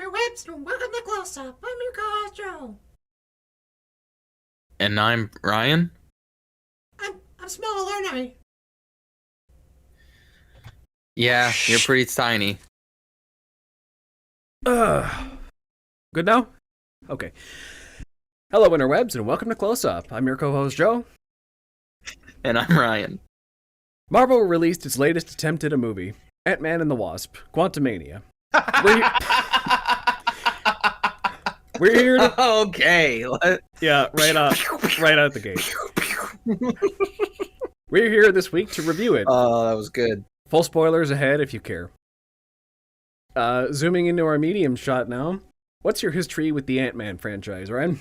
interwebs, and welcome to Close Up. I'm your co-host, Joe. And I'm Ryan. I'm smaller, aren't I? Yeah, you're pretty tiny. Good now? Okay. Hello, interwebs, and welcome to Close Up. I'm your co-host, Joe. And I'm Ryan. Marvel released its latest attempt at a movie, Ant-Man and the Wasp, Quantumania. We're here to... Okay. Yeah, right out the gate. We're here this week to review it. Oh, that was good. Full spoilers ahead if you care. Zooming into our medium shot now. What's your history with the Ant-Man franchise, Ryan?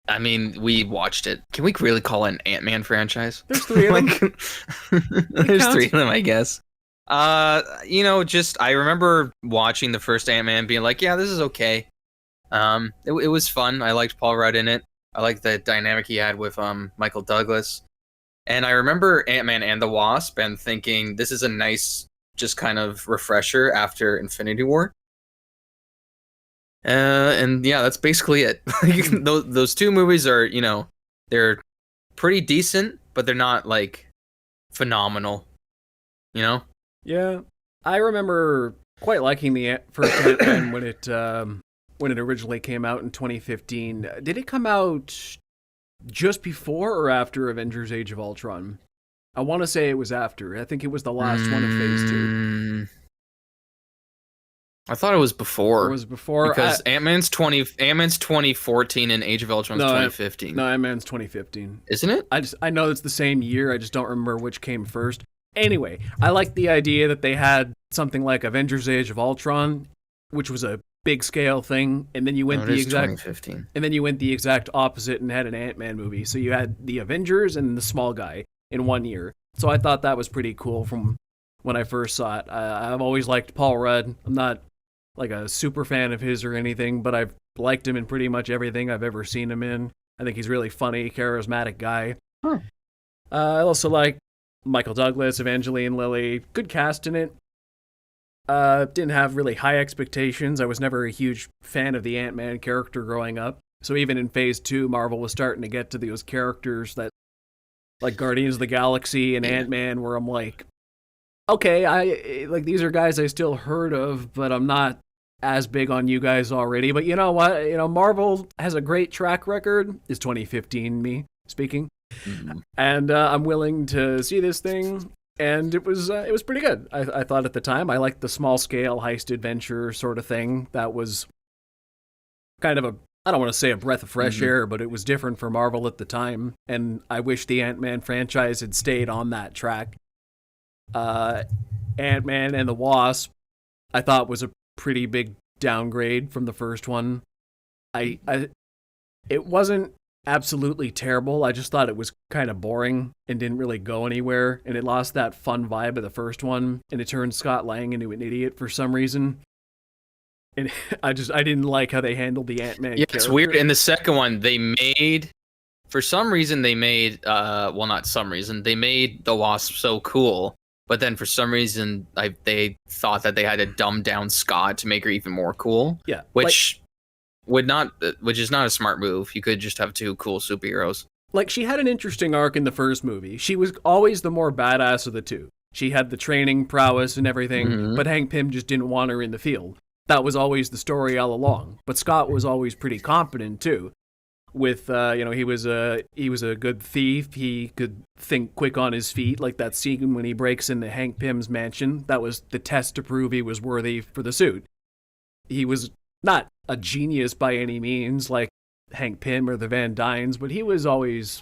I mean, we watched it. Can we really call it an Ant-Man franchise? There's three of them. There's three of them, I guess. I remember watching the first Ant-Man being like, yeah, this is okay. It was fun. I liked Paul Rudd in it. I liked the dynamic he had with Michael Douglas. And I remember Ant-Man and the Wasp and thinking this is a nice just kind of refresher after Infinity War. And yeah, that's basically it. Those two movies are, they're pretty decent, but they're not like phenomenal, Yeah, I remember quite liking the first Ant-Man when it originally came out in 2015. Did it come out just before or after Avengers: Age of Ultron? I want to say it was after. I think it was the last one of Phase 2. I thought it was before. It was before because Ant-Man's 2014 and Age of Ultron's 2015. No, Ant-Man's 2015. Isn't it? I know it's the same year. I just don't remember which came first. Anyway, I like the idea that they had something like Avengers: Age of Ultron, which was a big scale thing, and then you went the exact 2015. And then you went the exact opposite and had an Ant-Man movie. So you had the Avengers and the small guy in 1 year. So I thought that was pretty cool from when I first saw it. I've always liked Paul Rudd. I'm not like a super fan of his or anything, but I've liked him in pretty much everything I've ever seen him in. I think he's really funny, charismatic guy. I also like Michael Douglas, Evangeline Lilly. Good cast in it. Didn't have really high expectations. I was never a huge fan of the Ant-Man character growing up. So even in Phase 2, Marvel was starting to get to those characters that, like Guardians of the Galaxy and Ant-Man, where I'm like, okay, these are guys I still heard of, but I'm not as big on you guys already. But you know what? Marvel has a great track record. Is 2015 me speaking? Mm-hmm. And I'm willing to see this thing. And it was pretty good. I thought at the time. I liked the small scale heist adventure sort of thing. That was kind of I don't want to say a breath of fresh air, but it was different for Marvel at the time. And I wish the Ant-Man franchise had stayed on that track. Ant-Man and the Wasp, I thought was a pretty big downgrade from the first one. It wasn't absolutely terrible. I just thought it was kind of boring and didn't really go anywhere, and it lost that fun vibe of the first one, and it turned Scott Lang into an idiot for some reason. And I didn't like how they handled the Ant-Man character. It's weird. In the second one, they made the Wasp so cool, but then for some reason they thought that they had to dumb down Scott to make her even more cool. Yeah, which is not a smart move. You could just have two cool superheroes. Like, she had an interesting arc in the first movie. She was always the more badass of the two. She had the training prowess and everything, but Hank Pym just didn't want her in the field. That was always the story all along. But Scott was always pretty competent too. With he was a good thief. He could think quick on his feet, like that scene when he breaks into Hank Pym's mansion. That was the test to prove he was worthy for the suit. He was not a genius by any means, like Hank Pym or the Van Dynes, but he was always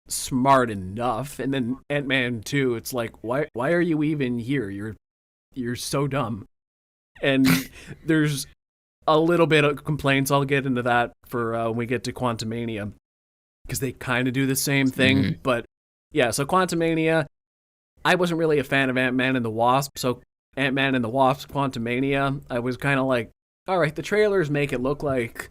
smart enough. And then Ant-Man 2, it's like, why are you even here? You're so dumb. And there's a little bit of complaints. I'll get into that for when we get to Quantumania, because they kind of do the same thing. But yeah, so Quantumania, I wasn't really a fan of Ant-Man and the Wasp. So Ant-Man and the Wasp Quantumania, I was kind of like, all right, the trailers make it look like,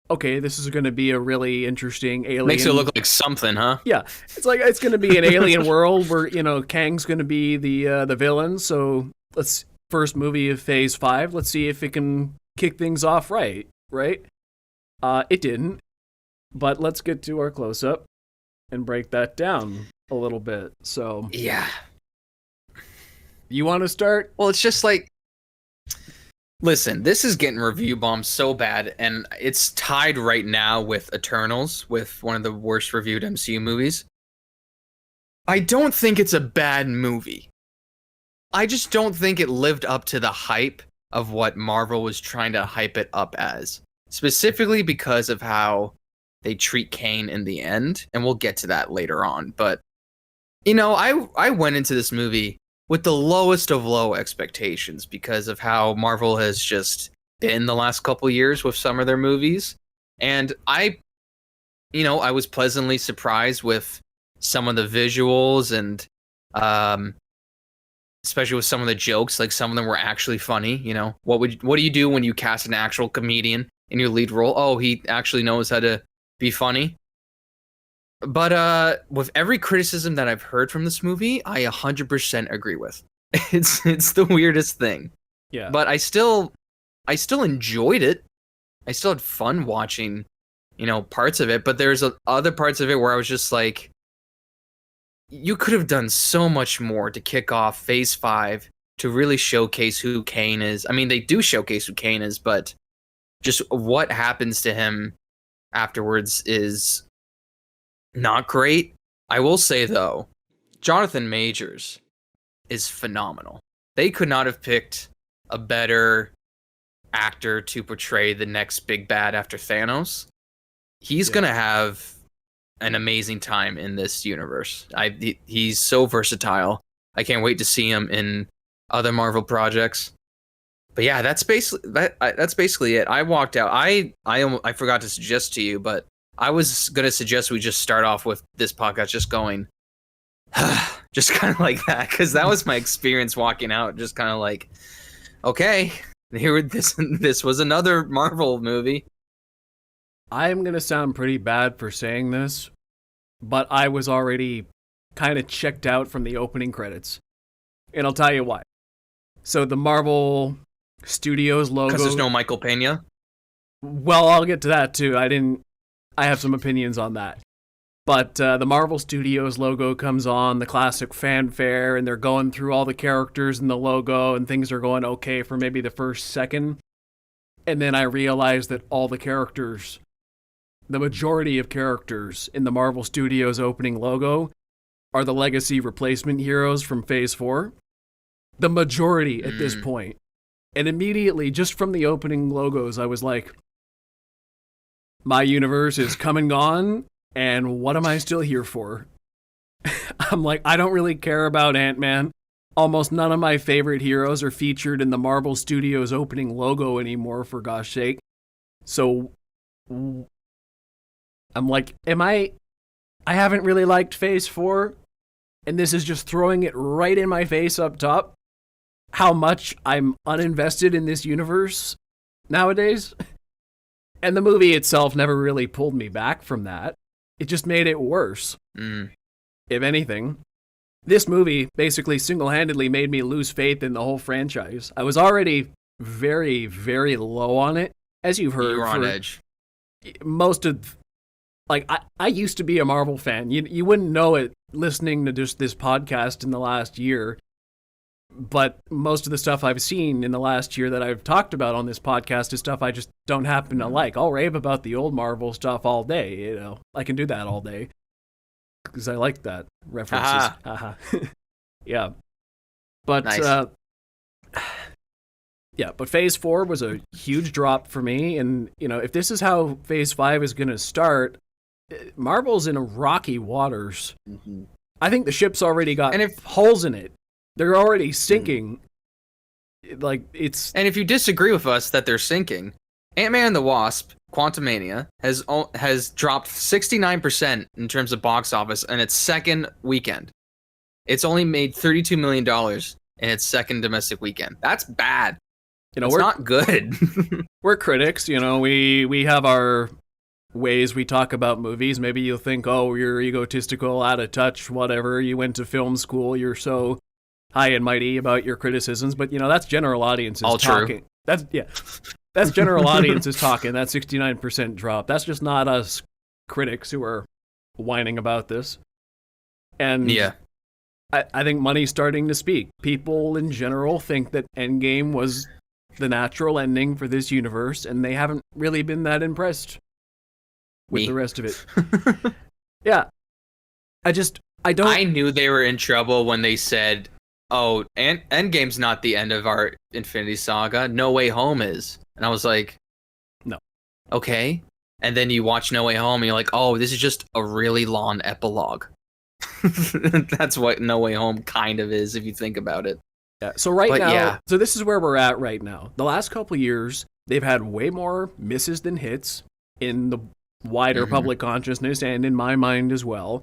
okay, this is going to be a really interesting alien. Makes it look like something, huh? Yeah, it's like it's going to be an alien world where Kang's going to be the villain. So let's first movie of Phase 5. Let's see if it can kick things off right? It didn't. But let's get to our close-up and break that down a little bit. So, Yeah. you want to start? Well, it's just like, listen, this is getting review bombed so bad, and it's tied right now with Eternals, with one of the worst reviewed MCU movies. I don't think it's a bad movie. I just don't think it lived up to the hype of what Marvel was trying to hype it up as. Specifically because of how they treat Kane in the end, and we'll get to that later on. But, you know, I went into this movie with the lowest of low expectations because of how Marvel has just been the last couple years with some of their movies. And I was pleasantly surprised with some of the visuals and especially with some of the jokes. Like, some of them were actually funny. You know, what do you do when you cast an actual comedian in your lead role? Oh, he actually knows how to be funny. But with every criticism that I've heard from this movie, I 100% agree with. It's the weirdest thing. Yeah. But I still enjoyed it. I still had fun watching, parts of it. But there's other parts of it where I was just like, you could have done so much more to kick off Phase 5 to really showcase who Kane is. I mean, they do showcase who Kane is, but just what happens to him afterwards is not great. I will say, though, Jonathan Majors is phenomenal. They could not have picked a better actor to portray the next big bad after Thanos. He's going to have an amazing time in this universe. He's so versatile. I can't wait to see him in other Marvel projects. But yeah, that's basically it. I walked out. I forgot to suggest to you, but I was gonna suggest we just start off with this podcast just going, just kind of like that, because that was my experience walking out. Just kind of like, okay, this was another Marvel movie. I'm going to sound pretty bad for saying this, but I was already kind of checked out from the opening credits. And I'll tell you why. So the Marvel Studios logo... Because there's no Michael Pena? Well, I'll get to that too. I have some opinions on that. But the Marvel Studios logo comes on, the classic fanfare, and they're going through all the characters in the logo, and things are going okay for maybe the first second. And then I realized that all the characters... The majority of characters in the Marvel Studios opening logo are the legacy replacement heroes from Phase 4. The majority at this point. And immediately, just from the opening logos, I was like, my universe is come and gone, and what am I still here for? I'm like, I don't really care about Ant-Man. Almost none of my favorite heroes are featured in the Marvel Studios opening logo anymore, for gosh sake. So... I'm like, I haven't really liked Phase 4, and this is just throwing it right in my face up top, how much I'm uninvested in this universe nowadays. And the movie itself never really pulled me back from that. It just made it worse. If anything. This movie basically single-handedly made me lose faith in the whole franchise. I was already very, very low on it, as you've heard. You were on edge. Most of... Like, I used to be a Marvel fan. You wouldn't know it listening to just this podcast in the last year. But most of the stuff I've seen in the last year that I've talked about on this podcast is stuff I just don't happen to like. I'll rave about the old Marvel stuff all day, I can do that all day. Because I like that. References. Yeah. But, nice. Yeah, but Phase 4 was a huge drop for me. And, if this is how Phase 5 is going to start... Marvel's in rocky waters. Mm-hmm. I think the ship's already got holes in it. They're already sinking. Like, it's... And if you disagree with us that they're sinking, Ant-Man and the Wasp, Quantumania, has dropped 69% in terms of box office in its second weekend. It's only made $32 million in its second domestic weekend. That's bad. It's not good. We're critics, we have our... ways we talk about movies. Maybe you'll think, oh, you're egotistical, out of touch, whatever. You went to film school, you're so high and mighty about your criticisms, but that's general audiences All talking. true. That's general audiences talking. That 69% drop. That's just not us critics who are whining about this. And Yeah. I think money's starting to speak. People in general think that Endgame was the natural ending for this universe, and they haven't really been that impressed with the rest of it. Yeah. I knew they were in trouble when they said, oh, Endgame's not the end of our Infinity Saga. No Way Home is. And I was like, no. Okay. And then you watch No Way Home and you're like, oh, this is just a really long epilogue. That's what No Way Home kind of is if you think about it. Yeah. So so this is where we're at right now. The last couple of years, they've had way more misses than hits in the wider public consciousness and in my mind as well.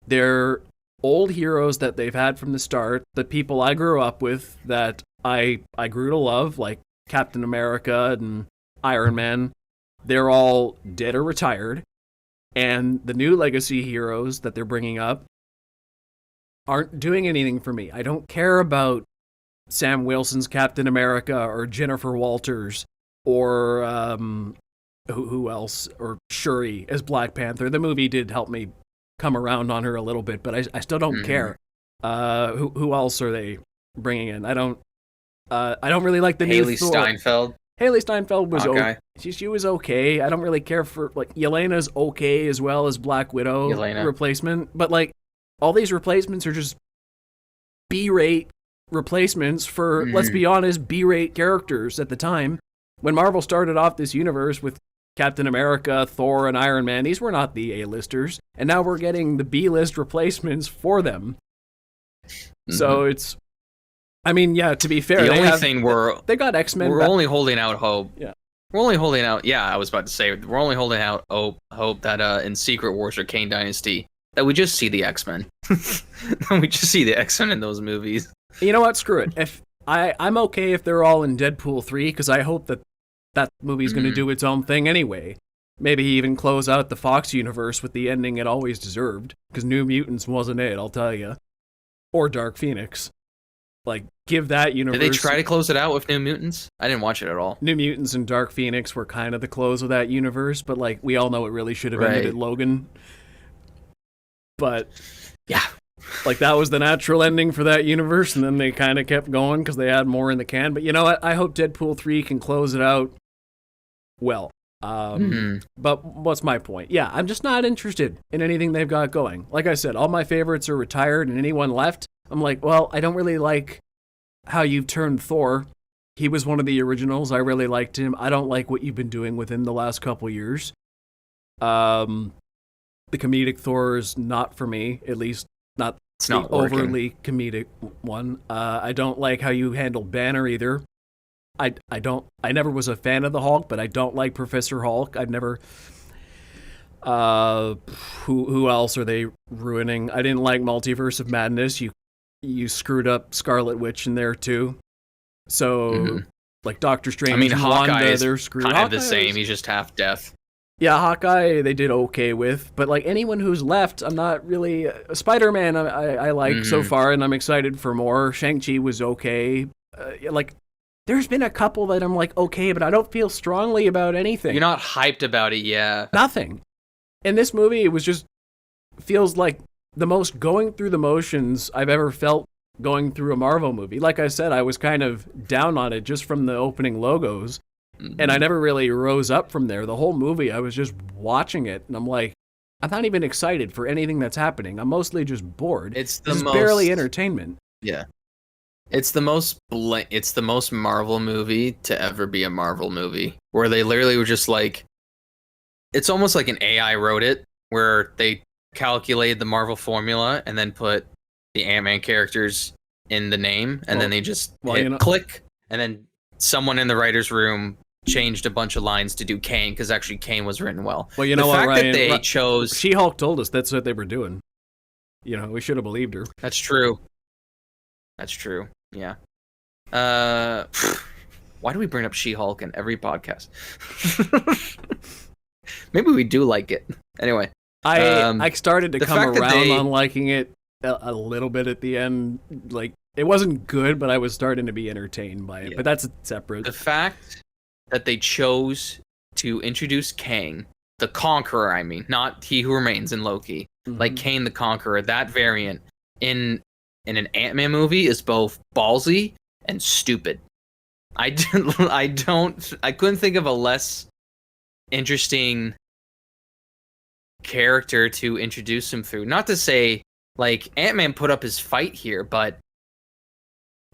They're old heroes that they've had from the start, the people I grew up with that I grew to love, like Captain America and Iron Man. They're all dead or retired. And the new legacy heroes that they're bringing up aren't doing anything for me. I don't care about Sam Wilson's Captain America or Jennifer Walters or who else, or Shuri as Black Panther. The movie did help me come around on her a little bit, but I still don't care. Who else are they bringing in? I don't really like the Haley new Thor. Steinfeld. Haley Steinfeld was Okay. okay. She was okay. I don't really care for, like, Yelena's okay as well as Black Widow replacement, but like all these replacements are just B-rate replacements for, let's be honest, B-rate characters at the time. When Marvel started off this universe with Captain America, Thor, and Iron Man, these were not the A-listers, and now we're getting the B-list replacements for them. So it's, I mean, yeah, to be fair, they got X-Men. We're only holding out hope. Yeah. We're only holding out, I was about to say, we're only holding out hope that in Secret Wars or Kane Dynasty, that we just see the X-Men. We just see the X-Men in those movies. You know what? Screw it. If I'm okay if they're all in Deadpool 3, because I hope that movie's going to do its own thing anyway. Maybe even close out the Fox universe with the ending it always deserved, because New Mutants wasn't it, I'll tell you. Or Dark Phoenix. Like, give that universe... Did they try to close it out with New Mutants? I didn't watch it at all. New Mutants and Dark Phoenix were kind of the close of that universe, but like, we all know it really should have ended at Logan. But... yeah. Like, that was the natural ending for that universe, and then they kind of kept going because they had more in the can. But you know what? I hope Deadpool 3 can close it out well. But what's my point? Yeah, I'm just not interested in anything they've got going. Like I said, all my favorites are retired, and anyone left, I'm like, well, I don't really like how you've turned Thor. He was one of the originals. I really liked him. I don't like what you've been doing with him the last couple years. The comedic Thor is not for me, at least not the overly comedic one. I don't like how you handled Banner either. I never was a fan of the Hulk, but I don't like Professor Hulk. I've never... who else are they ruining? I didn't like Multiverse of Madness. You screwed up Scarlet Witch in there too. So, like Doctor Strange and Wanda, they're screwed. Kind of the same. He's just half deaf. Yeah, Hawkeye they did okay with, but like anyone who's left, I'm not really... Spider-Man I like so far, and I'm excited for more. Shang-Chi was okay. There's been a couple that I'm like, okay, but I don't feel strongly about anything. You're not hyped about it, yeah. Nothing. In this movie, it was just... feels like the most going through the motions I've ever felt going through a Marvel movie. Like I said, I was kind of down on it just from the opening logos. And I never really rose up from there. The whole movie, I was just watching it, and I'm like, I'm not even excited for anything that's happening. I'm mostly just bored. It's barely entertainment. Yeah. It's the most Marvel movie to ever be a Marvel movie, where they literally were just like, it's almost like an AI wrote it, where they calculated the Marvel formula and then put the Ant-Man characters in the name, and then they just hit click, and then someone in the writer's room changed a bunch of lines to do Kane, because actually Kane was written well. Well, you know what, Ryan? That they chose... She-Hulk told us that's what they were doing. You know, we should have believed her. That's true. Yeah. Why do we bring up She-Hulk in every podcast? Maybe we do like it. Anyway. I started to come around on liking it a little bit at the end. Like, It wasn't good, but I was starting to be entertained by it. Yeah. But that's separate. The fact that they chose to introduce Kang, the Conqueror, I mean, not He Who Remains in Loki, like Kang the Conqueror, that variant in an Ant-Man movie is both ballsy and stupid. I couldn't think of a less interesting character to introduce him through. Not to say, like, Ant-Man put up his fight here, but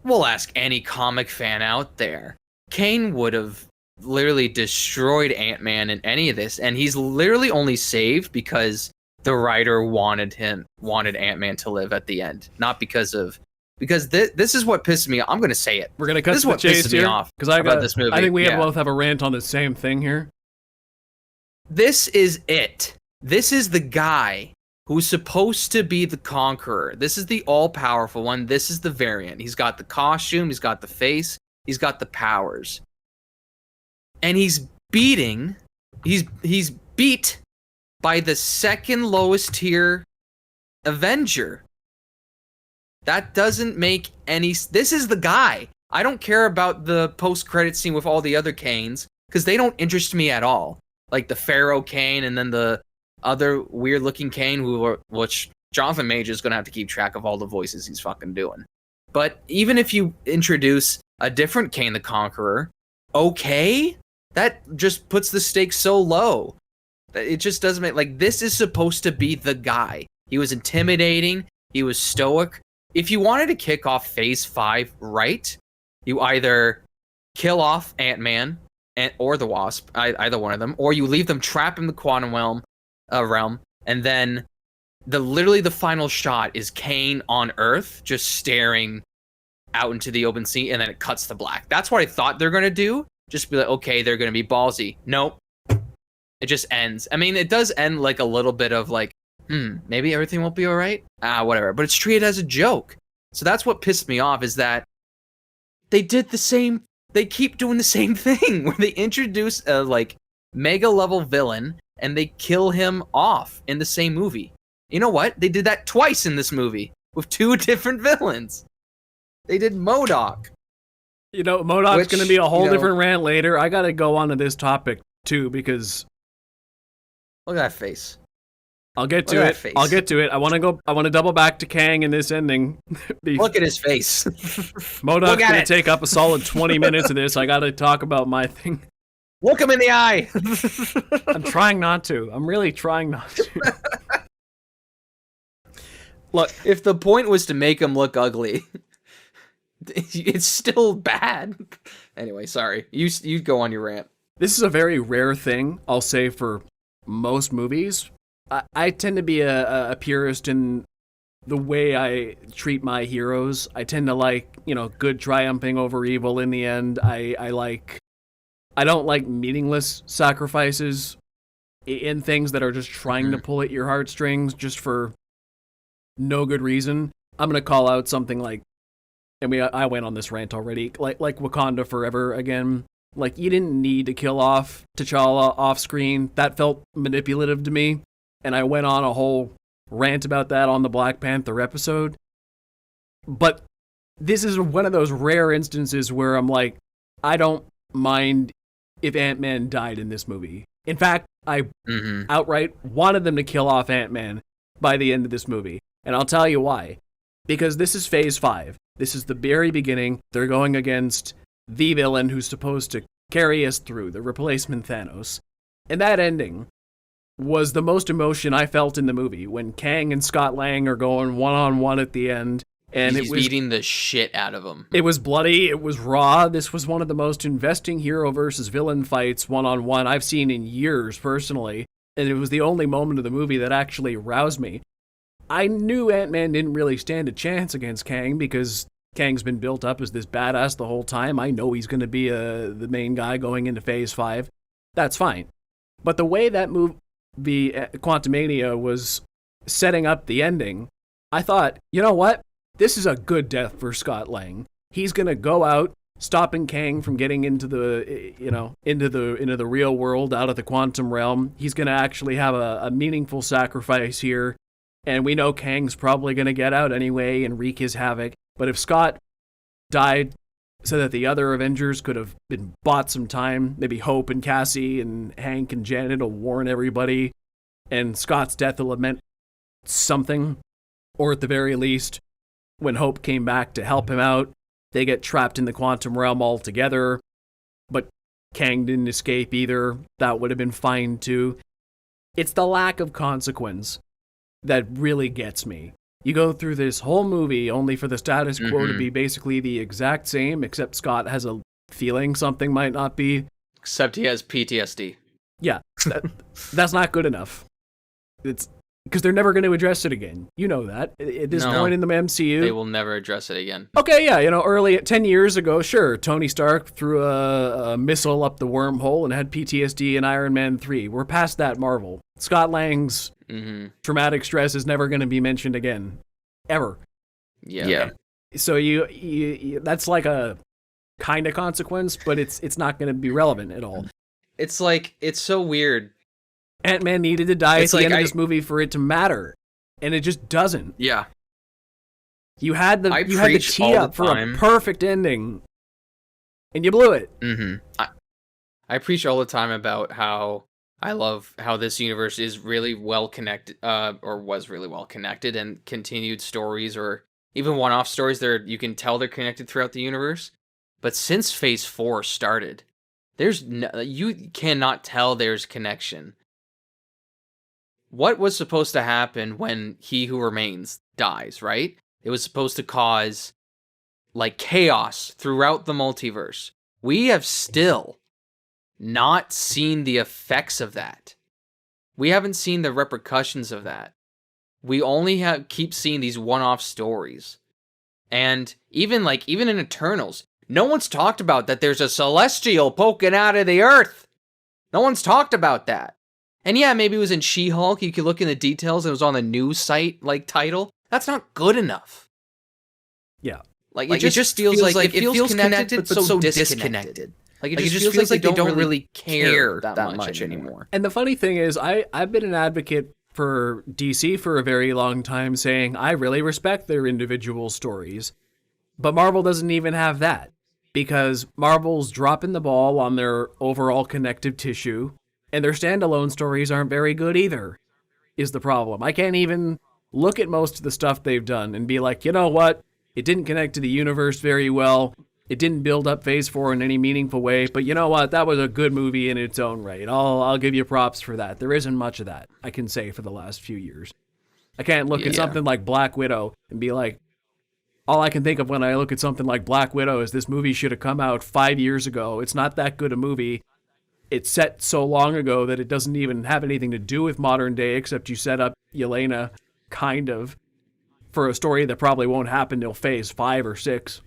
we'll ask any comic fan out there. Kane would have literally destroyed Ant-Man in any of this, and he's literally only saved because the writer wanted Ant-Man to live at the end, not because this is what pissed me off. I'm going to say it. We're going to cut this to the is what chase pisses here, me off about this movie. I think we Yeah. both have a rant on the same thing here. This is it. This is the guy who's supposed to be the conqueror. This is the all-powerful one. This is the variant. He's got the costume, he's got the face, he's got the powers. And he's beat by the second lowest tier Avenger. That doesn't make any... This is the guy. I don't care about the post-credit scene with all the other Kanes, because they don't interest me at all. Like the Pharaoh Kane and then the other weird-looking Kane, which Jonathan Major is going to have to keep track of all the voices he's fucking doing. But even if you introduce a different Kane the Conqueror, okay? That just puts the stakes so low. It just doesn't make... Like, this is supposed to be the guy. He was intimidating. He was stoic. If you wanted to kick off Phase 5 right, you either kill off Ant-Man or the Wasp, either one of them, or you leave them trapped in the quantum realm, and then literally the final shot is Kane on Earth just staring out into the open sea, and then it cuts to black. That's what I thought they're going to do. Just be like, okay, they're going to be ballsy. Nope. It just ends. I mean, it does end like a little bit of like, maybe everything won't be all right. Whatever. But it's treated as a joke. So that's what pissed me off, is that they keep doing the same thing where they introduce a like mega level villain and they kill him off in the same movie. You know what? They did that twice in this movie with two different villains. They did MODOK. You know, MODOK's going to be a whole different rant later. I got to go on to this topic too, because look at that face. I'll get to it. I'll get to it. I want to double back to Kang in this ending. Look at his face. MODOK's going to take up a solid 20 minutes of this. I got to talk about my thing. Look him in the eye. I'm trying not to. I'm really trying not to. Look, if the point was to make him look ugly, it's still bad. Anyway, sorry. You go on your rant. This is a very rare thing, I'll say, for most movies. I tend to be a purist in the way I treat my heroes. I tend to like, good triumphing over evil in the end. I don't like meaningless sacrifices in things that are just trying to pull at your heartstrings just for no good reason. I'm going to call out something like, I went on this rant already, like Wakanda Forever again. Like, you didn't need to kill off T'Challa off screen. That felt manipulative to me. And I went on a whole rant about that on the Black Panther episode. But this is one of those rare instances where I'm like, I don't mind if Ant-Man died in this movie. In fact, I outright wanted them to kill off Ant-Man by the end of this movie. And I'll tell you why. Because this is Phase 5. This is the very beginning. They're going against the villain who's supposed to carry us through, the replacement Thanos. And that ending was the most emotion I felt in the movie, when Kang and Scott Lang are going one-on-one at the end. And He's beating the shit out of him. It was bloody, it was raw. This was one of the most investing hero versus villain fights one-on-one I've seen in years, personally. And it was the only moment of the movie that actually roused me. I knew Ant-Man didn't really stand a chance against Kang, because Kang's been built up as this badass the whole time. I know he's going to be the main guy going into Phase 5. That's fine. But the way that movie, Quantumania, was setting up the ending, I thought, you know what? This is a good death for Scott Lang. He's going to go out, stopping Kang from getting into the, into the real world, out of the quantum realm. He's going to actually have a meaningful sacrifice here. And we know Kang's probably going to get out anyway and wreak his havoc. But if Scott died so that the other Avengers could have been bought some time, maybe Hope and Cassie and Hank and Janet will warn everybody, and Scott's death will have meant something, or at the very least, when Hope came back to help him out, they get trapped in the quantum realm altogether, but Kang didn't escape either. That would have been fine too. It's the lack of consequence that really gets me. You go through this whole movie only for the status quo to be basically the exact same, except Scott has a feeling something might not be. Except he has PTSD. Yeah, that's not good enough. It's because they're never going to address it again. You know that. At this point in the MCU. They will never address it again. Okay, yeah, early 10 years ago, sure, Tony Stark threw a missile up the wormhole and had PTSD in Iron Man 3. We're past that, Marvel. Scott Lang's traumatic stress is never going to be mentioned again. Ever. Yeah. So you that's like a kind of consequence, but it's not going to be relevant at all. It's like, it's so weird. Ant-Man needed to die at the end of this movie for it to matter, and it just doesn't. Yeah. You had the tee up for a perfect ending, and you blew it. I preach all the time about how I love how this universe is really well connected, or was really well connected, and continued stories, or even one-off stories, you can tell they're connected throughout the universe. But since Phase 4 started, you cannot tell there's connection. What was supposed to happen when He Who Remains dies, right? It was supposed to cause, like, chaos throughout the multiverse. We have still not seen the effects of that. We haven't seen the repercussions of that. We only keep seeing these one-off stories. And even in Eternals, no one's talked about that there's a celestial poking out of the earth. No one's talked about that. And yeah, maybe it was in She-Hulk. You could look in the details. It was on the news site, title. That's not good enough. Yeah. It just feels like it feels connected, but so disconnected. It just feels like they don't really care that much anymore. And the funny thing is, I've been an advocate for DC for a very long time, saying I really respect their individual stories. But Marvel doesn't even have that, because Marvel's dropping the ball on their overall connective tissue. And their standalone stories aren't very good either, is the problem. I can't even look at most of the stuff they've done and be like, you know what? It didn't connect to the universe very well. It didn't build up Phase 4 in any meaningful way. But you know what? That was a good movie in its own right. I'll give you props for that. There isn't much of that, I can say, for the last few years. I can't look at something like Black Widow and be like, all I can think of when I look at something like Black Widow is this movie should have come out 5 years ago. It's not that good a movie. It's set so long ago that it doesn't even have anything to do with modern day, except you set up Yelena, kind of, for a story that probably won't happen till Phase 5 or 6,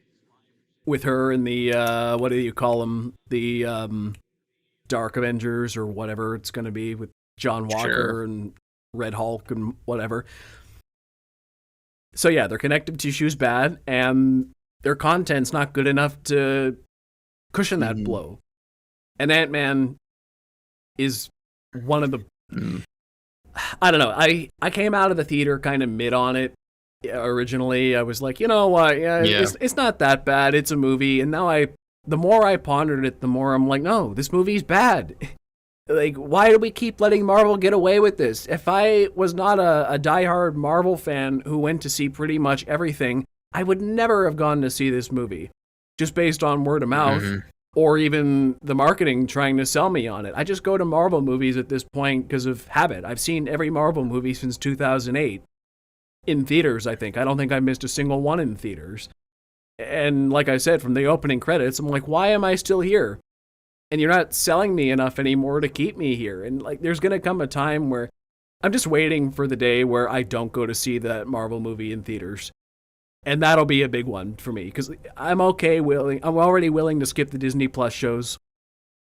with her and the, what do you call them, the Dark Avengers or whatever it's going to be, with John Walker and Red Hulk and whatever. So yeah, their connective tissue's bad, and their content's not good enough to cushion that blow. And Ant-Man is one of the... I don't know. I came out of the theater kind of mid on it originally. I was like, you know what? It's not that bad. It's a movie. And now the more I pondered it, the more I'm like, no, this movie's bad. Why do we keep letting Marvel get away with this? If I was not a diehard Marvel fan who went to see pretty much everything, I would never have gone to see this movie. Just based on word of mouth. Or even the marketing trying to sell me on it. I just go to Marvel movies at this point because of habit. I've seen every Marvel movie since 2008. In theaters, I think. I don't think I missed a single one in theaters. And like I said, from the opening credits, I'm like, why am I still here? And you're not selling me enough anymore to keep me here. And there's going to come a time where I'm just waiting for the day where I don't go to see that Marvel movie in theaters. And that'll be a big one for me, because I'm already willing to skip the Disney Plus shows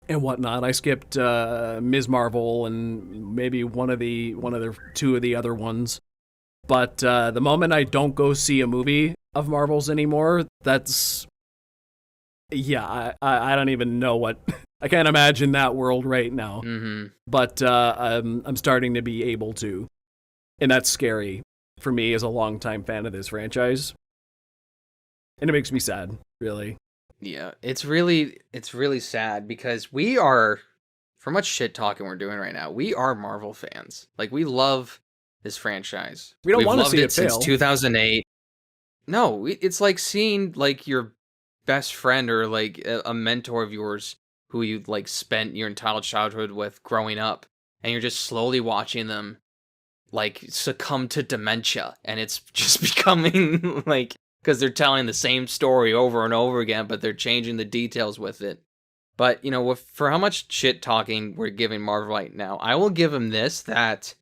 and whatnot. I skipped Ms. Marvel and maybe two of the other ones. But the moment I don't go see a movie of Marvel's anymore, that's... Yeah, I don't even know what... I can't imagine that world right now. But I'm starting to be able to. And that's scary for me as a longtime fan of this franchise. And it makes me sad, really. Yeah, it's really sad because we are, for much shit talking we're doing right now, we are Marvel fans. Like, we love this franchise. We don't We've want to loved see it it since fail. 2008. No, it's like seeing like your best friend or like a mentor of yours who you like spent your entire childhood with growing up, and you're just slowly watching them like succumb to dementia, and it's just becoming like, because they're telling the same story over and over again, but they're changing the details with it. But, you know, for how much shit talking we're giving Marvel right now, I will give them this, that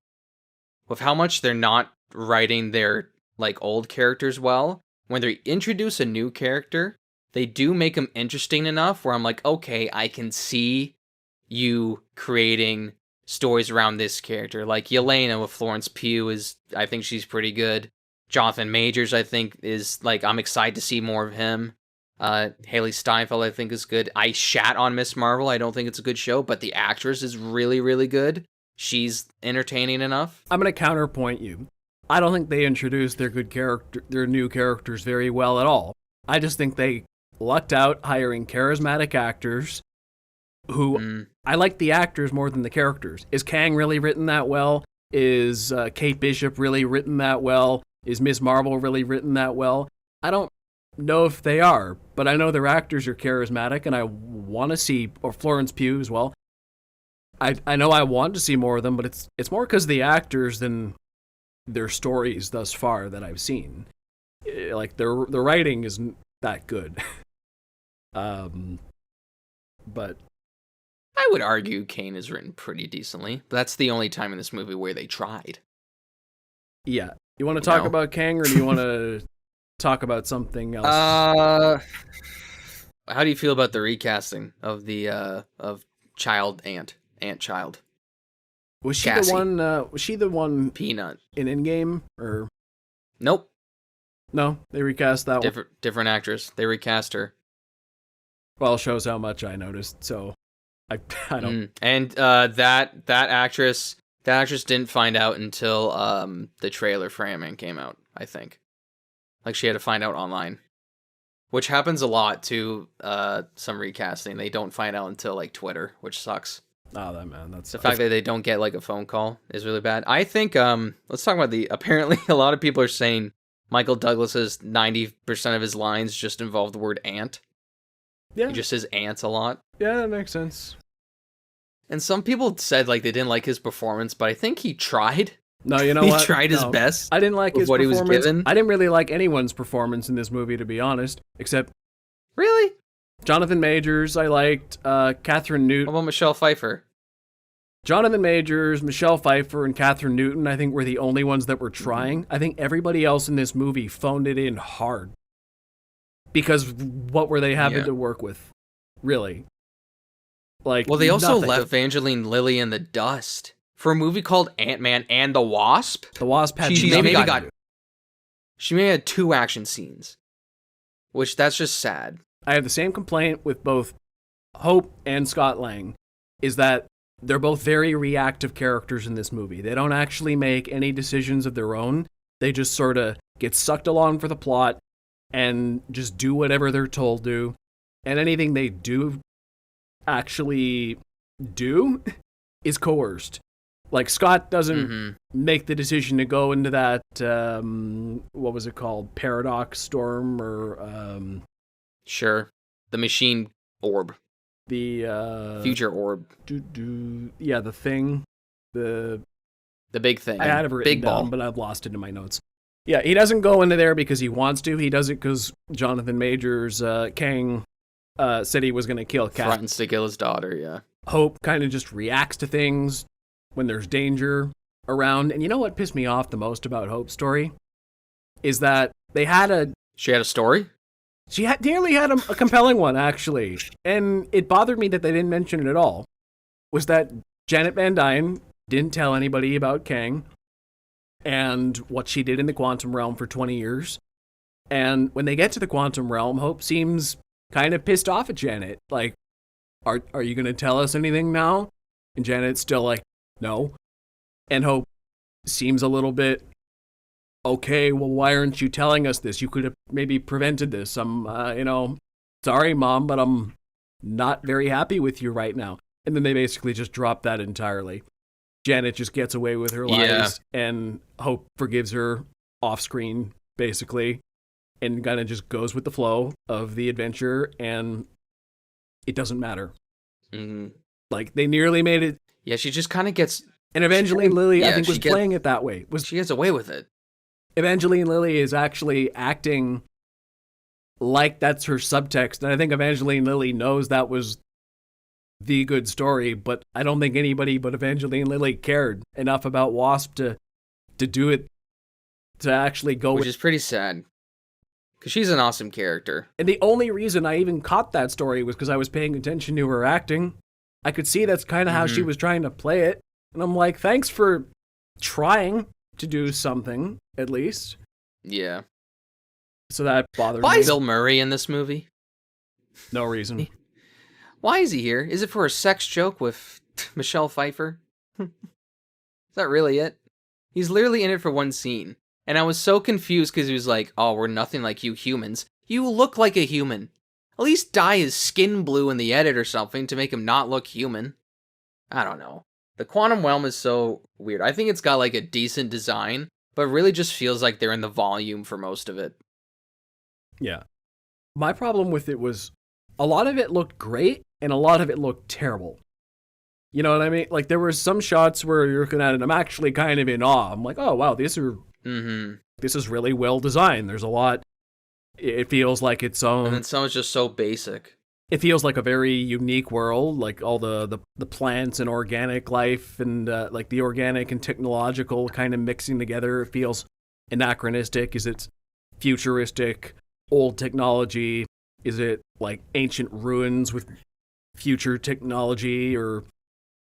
with how much they're not writing their, like, old characters well, when they introduce a new character, they do make them interesting enough where I'm like, okay, I can see you creating stories around this character. Like Yelena with Florence Pugh I think she's pretty good. Jonathan Majors, I think, is, like, I'm excited to see more of him. Haley Steinfeld, I think, is good. I shat on Miss Marvel. I don't think it's a good show, but the actress is really, really good. She's entertaining enough. I'm going to counterpoint you. I don't think they introduced their new characters very well at all. I just think they lucked out hiring charismatic actors who I like the actors more than the characters. Is Kang really written that well? Is Kate Bishop really written that well? Is Miss Marvel really written that well? I don't know if they are, but I know their actors are charismatic, and I want to see, or Florence Pugh as well. I know I want to see more of them, but it's more because of the actors than their stories thus far that I've seen. Like, the writing isn't that good. But I would argue Kane is written pretty decently. That's the only time in this movie where they tried. Yeah. You want to talk about Kang, or do you want to talk about something else? How do you feel about the recasting of the of Ant Child? Was she Cassie. the one? Was she the one Peanut? in Endgame, or Nope. no? They recast that one. Different actress. They recast her. Well, shows how much I noticed. So I don't. And that actress didn't find out until the trailer for Ant-Man came out, I think. Like, she had to find out online. Which happens a lot to some recasting. They don't find out until, like, Twitter, which sucks. Oh, that's The fact that they don't get, like, a phone call is really bad. I think, let's talk about apparently a lot of people are saying Michael Douglas's 90% of his lines just involve the word ant. Yeah. He just says ants a lot. Yeah, that makes sense. And some people said, like, they didn't like his performance, but I think he tried. No, you know He what? tried his best. I didn't like with his what he was performance. given. I didn't really like anyone's performance in this movie, to be honest, except Really? Jonathan Majors. I liked Catherine How Newton. about Michelle Pfeiffer? Jonathan Majors, Michelle Pfeiffer, and Catherine Newton, I think, were the only ones that were trying. I think everybody else in this movie phoned it in hard. Because what were they having to work with? Really? Like, Well, they also nothing. left Evangeline Lilly in the dust for a movie called Ant-Man and the Wasp. The Wasp had She nothing maybe to got do. She may have had 2 action scenes, which that's just sad. I have the same complaint with both Hope and Scott Lang, is that they're both very reactive characters in this movie. They don't actually make any decisions of their own. They just sort of get sucked along for the plot and just do whatever they're told to. And anything they do actually do is coerced. Like, Scott doesn't make the decision to go into that, what was it called? Paradox Storm, or Sure. The machine orb. the Future orb. yeah, the thing. The big thing. I had it written Big ball. down, but I've lost it in my notes. Yeah, he doesn't go into there because he wants to. He does it because Jonathan Majors, Kang, said he was going to kill Cat. Threatens to kill his daughter, yeah. Hope kind of just reacts to things when there's danger around. And you know what pissed me off the most about Hope's story? Is that they had She had a story? She nearly had a compelling one, actually. And it bothered me that they didn't mention it at all. Was that Janet Van Dyne didn't tell anybody about Kang and what she did in the quantum realm for 20 years. And when they get to the quantum realm, Hope seems kind of pissed off at Janet. Like, are you going to tell us anything now? And Janet's still like, no. And Hope seems a little bit okay, well, why aren't you telling us this? You could have maybe prevented this. Sorry, Mom, but I'm not very happy with you right now. And then they basically just drop that entirely. Janet just gets away with her lies, and Hope forgives her off screen, basically, and kind of just goes with the flow of the adventure, and it doesn't matter. Mm-hmm. Like, they nearly made it. Yeah, she just kind of gets... And Evangeline Lilly, I think, was gets, playing it that way. She gets away with it. Evangeline Lilly is actually acting like that's her subtext, and I think Evangeline Lilly knows that was the good story, but I don't think anybody but Evangeline Lilly cared enough about Wasp to do it, to actually go Which is pretty sad, because she's an awesome character. And the only reason I even caught that story was because I was paying attention to her acting. I could see that's kind of how she was trying to play it, and I'm like, thanks for trying to do something, at least. Yeah. So that bothered me. Why is Bill Murray in this movie? No reason. Why is he here? Is it for a sex joke with Michelle Pfeiffer? Is that really it? He's literally in it for one scene. And I was so confused because he was like, oh, we're nothing like you humans. You look like a human. At least dye his skin blue in the edit or something to make him not look human. I don't know. The quantum realm is so weird. I think it's got like a decent design, but it really just feels like they're in the volume for most of it. Yeah. My problem with it was a lot of it looked great and a lot of it looked terrible. You know what I mean? Like, there were some shots where you're looking at it and I'm actually kind of in awe. I'm like, oh, wow, this is really well designed. There's a lot. It feels like its own. And then some is just so basic. It feels like a very unique world, like all the plants and organic life and like the organic and technological kind of mixing together. It feels anachronistic. Is it futuristic, old technology? Is it like ancient ruins with future technology, or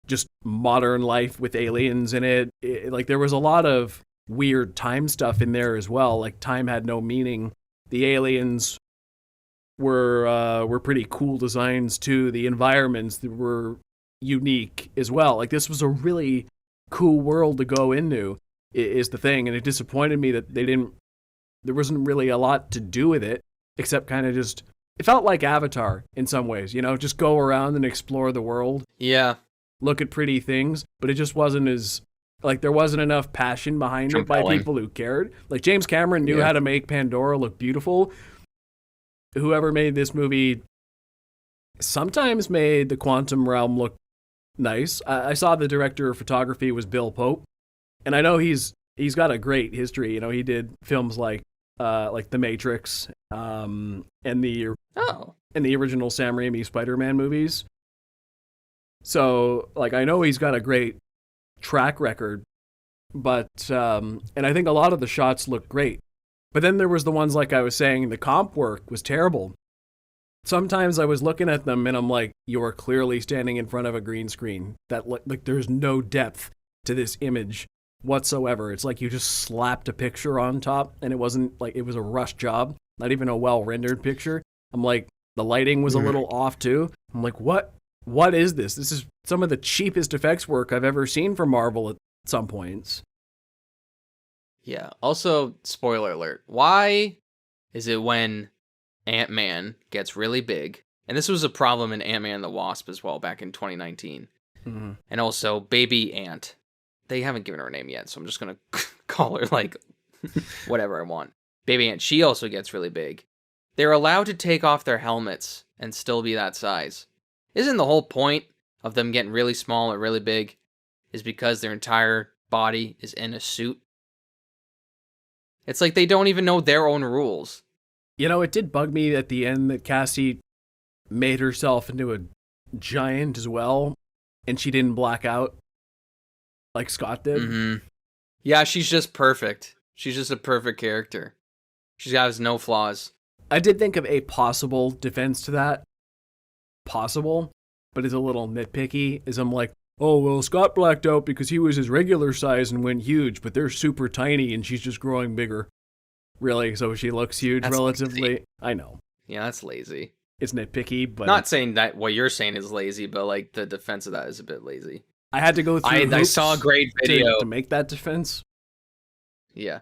just modern life with aliens in it? Like, there was a lot of weird time stuff in there as well. Like, time had no meaning. The aliens were pretty cool designs too. The environments were unique as well. Like, this was a really cool world to go into, is the thing. And it disappointed me that there wasn't really a lot to do with it, except kind of just, it felt like Avatar in some ways, just go around and explore the world. Yeah. Look at pretty things, but it just wasn't as, like, there wasn't enough passion behind it by people who cared. Like, James Cameron knew how to make Pandora look beautiful. Whoever made this movie sometimes made the quantum realm look nice. I saw the director of photography was Bill Pope, and I know he's got a great history. He did films like The Matrix, and the original Sam Raimi Spider-Man movies. So, like, I know he's got a great track record, but and I think a lot of the shots look great. But then there was the ones, like I was saying, the comp work was terrible. Sometimes I was looking at them and I'm like, you are clearly standing in front of a green screen. That, like, there's no depth to this image whatsoever. It's like you just slapped a picture on top, and it wasn't like, it was a rush job, not even a well-rendered picture. I'm like, the lighting was a little off too. I'm like, what is this? This is some of the cheapest effects work I've ever seen from Marvel at some points. Yeah. Also, spoiler alert. Why is it when Ant-Man gets really big, and this was a problem in Ant-Man and the Wasp as well back in 2019, and also Baby Ant. They haven't given her a name yet, so I'm just going to call her, like, whatever I want. Baby Ant, she also gets really big. They're allowed to take off their helmets and still be that size. Isn't the whole point of them getting really small or really big is because their entire body is in a suit? It's like they don't even know their own rules. It did bug me at the end that Cassie made herself into a giant as well, and she didn't black out like Scott did. Yeah, she's just perfect. She's just a perfect character. She has no flaws. I did think of a possible defense to that. Possible, but it's a little nitpicky, is I'm like, oh, well, Scott blacked out because he was his regular size and went huge, but they're super tiny and she's just growing bigger. Really? So she looks huge relatively? Lazy. I know. Yeah, that's lazy. It's nitpicky, but... Not saying that what you're saying is lazy, but, like, the defense of that is a bit lazy. I had to go through I saw a great video to make that defense. Yeah.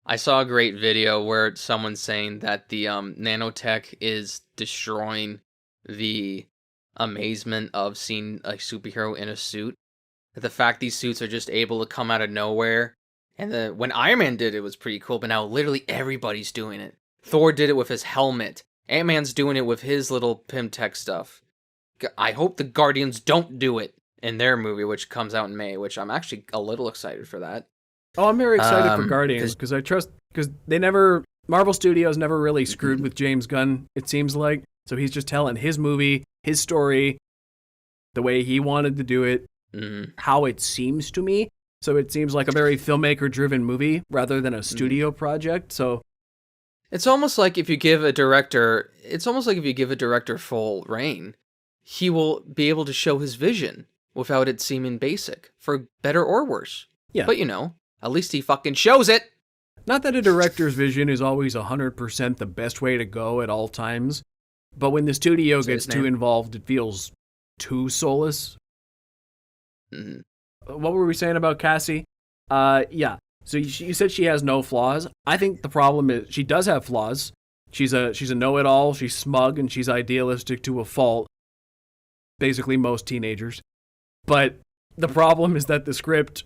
I saw a great video where someone's saying that the nanotech is destroying the amazement of seeing a superhero in a suit. That the fact these suits are just able to come out of nowhere. And when Iron Man did it, it was pretty cool, but now literally everybody's doing it. Thor did it with his helmet. Ant-Man's doing it with his little Pym-Tech stuff. I hope the Guardians don't do it in their movie, which comes out in May, which I'm actually a little excited for that. Oh, I'm very excited for Guardians because Marvel Studios never really screwed with James Gunn, it seems like. So he's just telling his movie, his story, the way he wanted to do it, how it seems to me. So it seems like a very filmmaker-driven movie rather than a studio project. So it's almost like if you give a director full reign, he will be able to show his vision without it seeming basic, for better or worse. Yeah. But at least he fucking shows it. Not that a director's vision is always 100% the best way to go at all times, but when the studio gets too involved, it feels too soulless. What were we saying about Cassie? Yeah. So you said she has no flaws. I think the problem is she does have flaws. She's a know-it-all. She's smug and she's idealistic to a fault. Basically, most teenagers. But the problem is that the script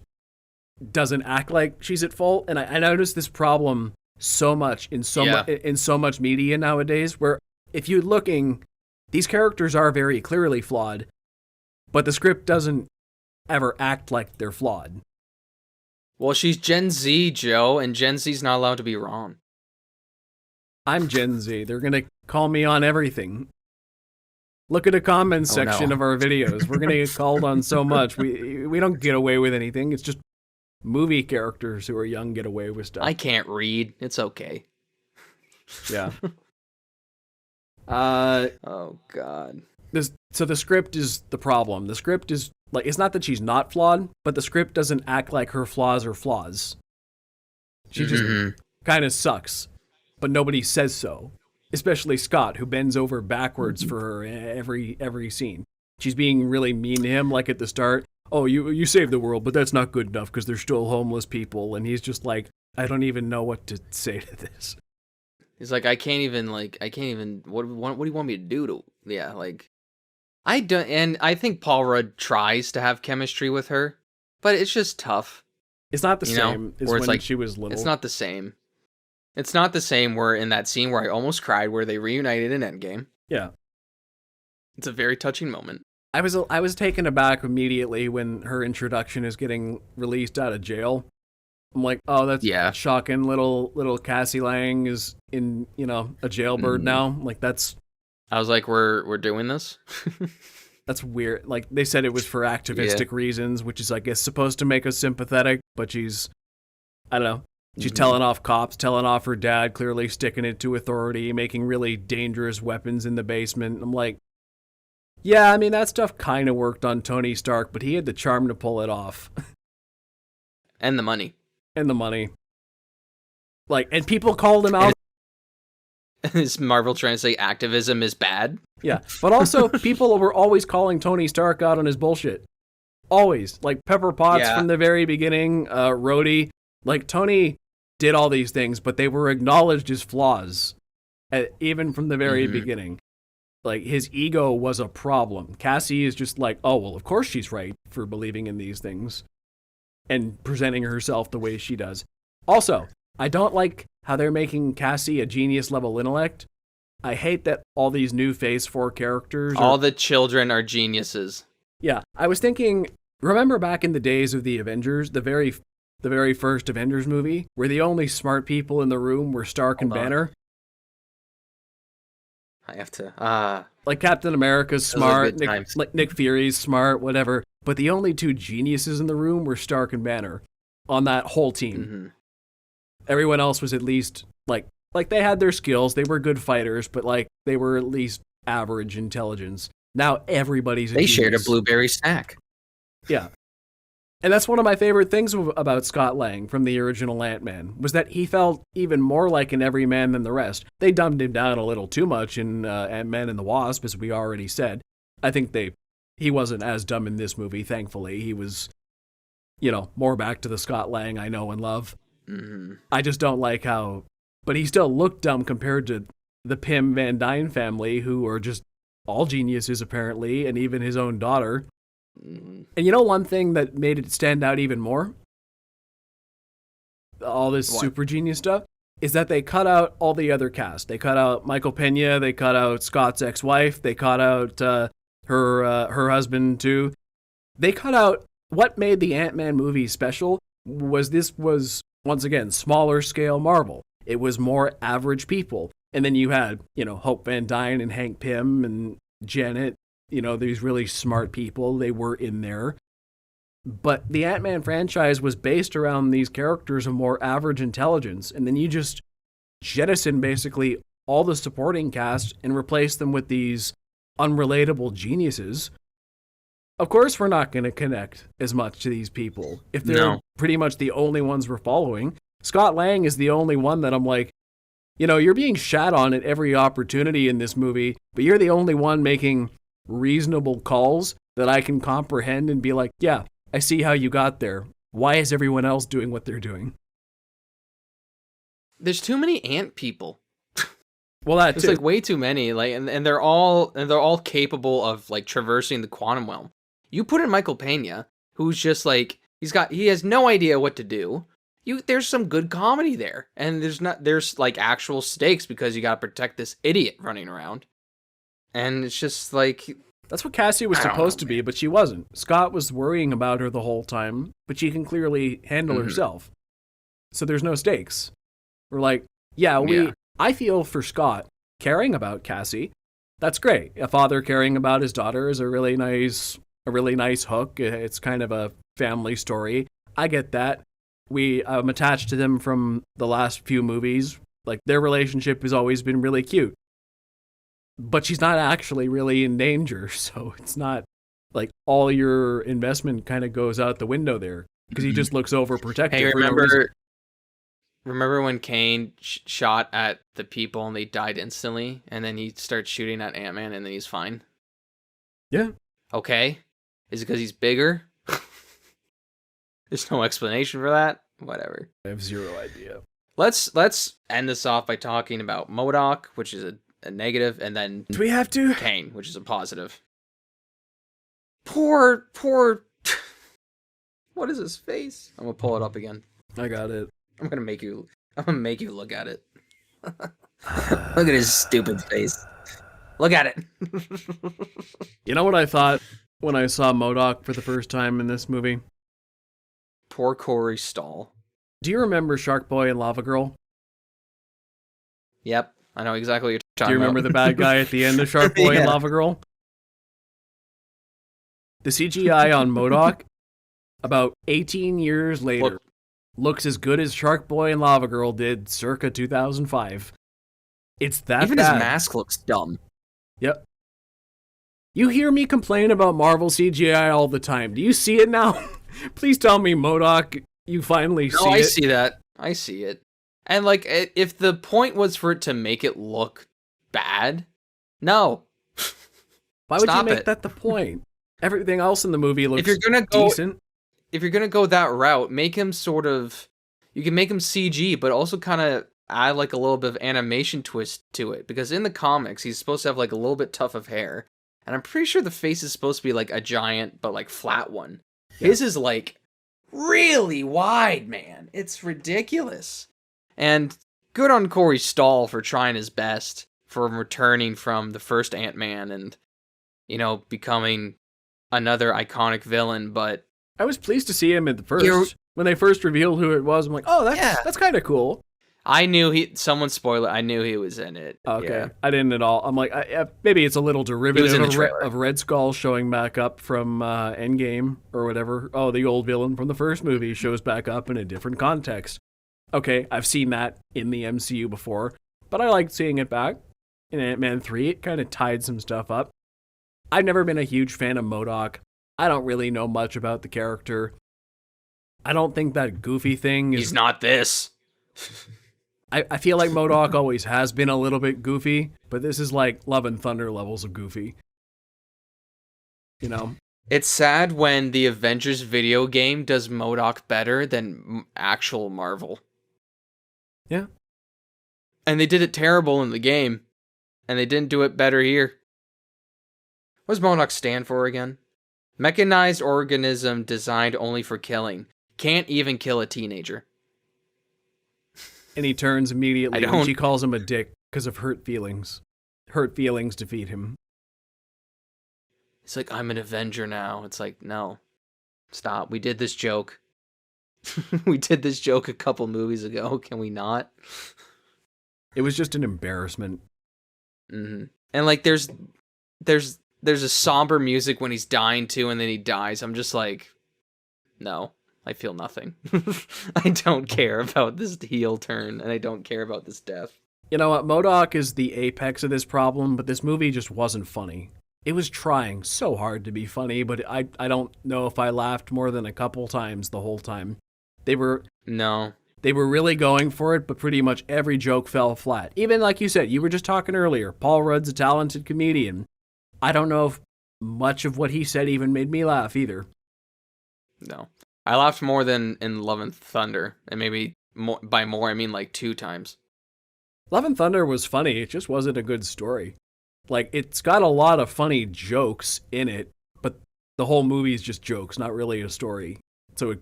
doesn't act like she's at fault, and I noticed this problem so much in so much media nowadays. Where if you're looking, these characters are very clearly flawed, but the script doesn't ever act like they're flawed. Well, she's Gen Z, Joe, and Gen Z's not allowed to be wrong. I'm Gen Z. They're gonna call me on everything. Look at the comments section of our videos. We're gonna get called on so much. We don't get away with anything. It's just movie characters who are young get away with stuff. I can't read. It's okay. Yeah. Oh God. So the script is the problem. The script is like, it's not that she's not flawed, but the script doesn't act like her flaws are flaws. She just kind of sucks, but nobody says so. Especially Scott, who bends over backwards for her every scene. She's being really mean to him, like at the start. Oh, you saved the world, but that's not good enough because there's still homeless people. And he's just like, I don't even know what to say to this. He's like, I can't even, what do you want me to do to, I don't, and I think Paul Rudd tries to have chemistry with her, but it's just tough. It's not the same as when she was little. It's not the same. It's not the same where in that scene where I almost cried where they reunited in Endgame. Yeah. It's a very touching moment. I was taken aback immediately when her introduction is getting released out of jail. I'm like, oh, that's shocking. Little Cassie Lang is in, a jailbird now. Like, that's... I was like, we're doing this? That's weird. Like, they said it was for activistic reasons, which is, I guess, supposed to make us sympathetic, but she's, I don't know, she's telling off cops, telling off her dad, clearly sticking it to authority, making really dangerous weapons in the basement. I'm like, yeah, I mean, that stuff kind of worked on Tony Stark, but he had the charm to pull it off. And the money. Like, and people called him out. Is Marvel trying to say activism is bad? Yeah, but also people were always calling Tony Stark out on his bullshit. Always. Like Pepper Potts from the very beginning, Rhodey. Like, Tony did all these things, but they were acknowledged as flaws, even from the very beginning. Like, his ego was a problem. Cassie is just like, oh, well, of course she's right for believing in these things and presenting herself the way she does. Also, I don't like how they're making Cassie a genius-level intellect. I hate that all these new Phase 4 characters... All the children are geniuses. Yeah, I was thinking, remember back in the days of the Avengers, the very first Avengers movie, where the only smart people in the room were Stark and Banner? I have to... Like Captain America's smart, Nick Fury's smart, whatever. But the only two geniuses in the room were Stark and Banner on that whole team. Everyone else was at least, like they had their skills, they were good fighters, but, like, they were at least average intelligence. Now everybody's a genius. They shared a blueberry snack. Yeah. And that's one of my favorite things about Scott Lang from the original Ant-Man, was that he felt even more like an everyman than the rest. They dumbed him down a little too much in Ant-Man and the Wasp, as we already said. I think he wasn't as dumb in this movie, thankfully. He was, more back to the Scott Lang I know and love. I just don't like how, but he still looked dumb compared to the Pym Van Dyne family, who are just all geniuses apparently, and even his own daughter. And you know one thing that made it stand out even more? All this super genius stuff is that they cut out all the other cast. They cut out Michael Pena, they cut out Scott's ex-wife, they cut out her husband too. They cut out what made the Ant-Man movie special was once again smaller scale Marvel. It was more average people. And then you had, Hope Van Dyne and Hank Pym and Janet, these really smart people. They were in there. But the Ant-Man franchise was based around these characters of more average intelligence. And then you just jettison basically all the supporting cast and replace them with these unrelatable geniuses. Of course, we're not going to connect as much to these people if they're pretty much the only ones we're following. Scott Lang is the only one that I'm like, you're being shat on at every opportunity in this movie, but you're the only one making reasonable calls that I can comprehend and be like, yeah, I see how you got there. Why is everyone else doing what they're doing? There's too many ant people. Well, that's like way too many. And they're all capable of like traversing the quantum realm. You put in Michael Pena, who's just like he has no idea what to do. There's some good comedy there, and there's like actual stakes because you gotta protect this idiot running around, and it's just like that's what Cassie was supposed to be, but she wasn't. Scott was worrying about her the whole time, but she can clearly handle herself, so there's no stakes. We're like, I feel for Scott caring about Cassie. That's great. A father caring about his daughter is a really nice hook. It's kind of a family story. I get that. I'm attached to them from the last few movies. Like, their relationship has always been really cute. But she's not actually really in danger, so it's not like all your investment kind of goes out the window there because he just looks overprotective. Hey, remember when Kane shot at the people and they died instantly, and then he starts shooting at Ant-Man and then he's fine? Yeah. Okay. Is it because he's bigger? There's no explanation for that. Whatever. I have zero idea. Let's end this off by talking about MODOK, which is a negative, and then do we have to? Kane, which is a positive. Poor. What is his face? I'm gonna pull it up again. I got it. I'm gonna make you look at it. Look at his stupid face. Look at it. You know what I thought when I saw MODOK for the first time in this movie? Poor Corey Stoll. Do you remember Shark Boy and Lava Girl? Yep, I know exactly what you're talking about. Do you remember the bad guy at the end of Shark Boy and Lava Girl? The CGI on MODOK, about 18 years later, looks as good as Shark Boy and Lava Girl did circa 2005. It's that Even bad. His mask looks dumb. Yep. You hear me complain about Marvel CGI all the time. Do you see it now? Please tell me, MODOK, you finally see it. No, I see that. I see it. And like, if the point was for it to make it look bad, no. Why would you make that the point? Everything else in the movie looks decent. If you're gonna go that route, make him you can make him CG, but also kind of add like a little bit of animation twist to it. Because in the comics, he's supposed to have like a little bit tough of hair. And I'm pretty sure the face is supposed to be like a giant, but like flat one. Yeah. His is like really wide, man. It's ridiculous. And good on Corey Stoll for trying his best, for returning from the first Ant-Man and, becoming another iconic villain. But I was pleased to see him at the first. When they first revealed who it was, I'm like, oh, that's kind of cool. I knew someone spoiled it. I knew he was in it. Okay. Yeah. I didn't at all. I'm like, maybe it's a little derivative of Red Skull showing back up from Endgame or whatever. Oh, the old villain from the first movie shows back up in a different context. Okay, I've seen that in the MCU before, but I liked seeing it back. In Ant-Man 3, it kind of tied some stuff up. I've never been a huge fan of MODOK. I don't really know much about the character. I don't think that goofy thing is... He's not this. I feel like MODOK always has been a little bit goofy, but this is like Love and Thunder levels of goofy. It's sad when the Avengers video game does MODOK better than actual Marvel. Yeah. And they did it terrible in the game. And they didn't do it better here. What does MODOK stand for again? Mechanized organism designed only for killing. Can't even kill a teenager. And he turns immediately I when don't- she calls him a dick because of hurt feelings. Hurt feelings defeat him. It's like, I'm an Avenger now. It's like, no. Stop. We did this joke. We did this joke a couple movies ago. Can we not? It was just an embarrassment. Mm-hmm. And like, there's a somber music when he's dying too, and then he dies. I'm just like, no, I feel nothing. I don't care about this heel turn, and I don't care about this death. You know what? MODOK is the apex of this problem, but this movie just wasn't funny. It was trying so hard to be funny, but I don't know if I laughed more than a couple times the whole time. They were really going for it, but pretty much every joke fell flat. Even like you said, you were just talking earlier, Paul Rudd's a talented comedian. I don't know if much of what he said even made me laugh either. No. I laughed more than in Love and Thunder, and maybe by more I mean like 2 times. Love and Thunder was funny, it just wasn't a good story. Like, it's got a lot of funny jokes in it, but the whole movie is just jokes, not really a story. So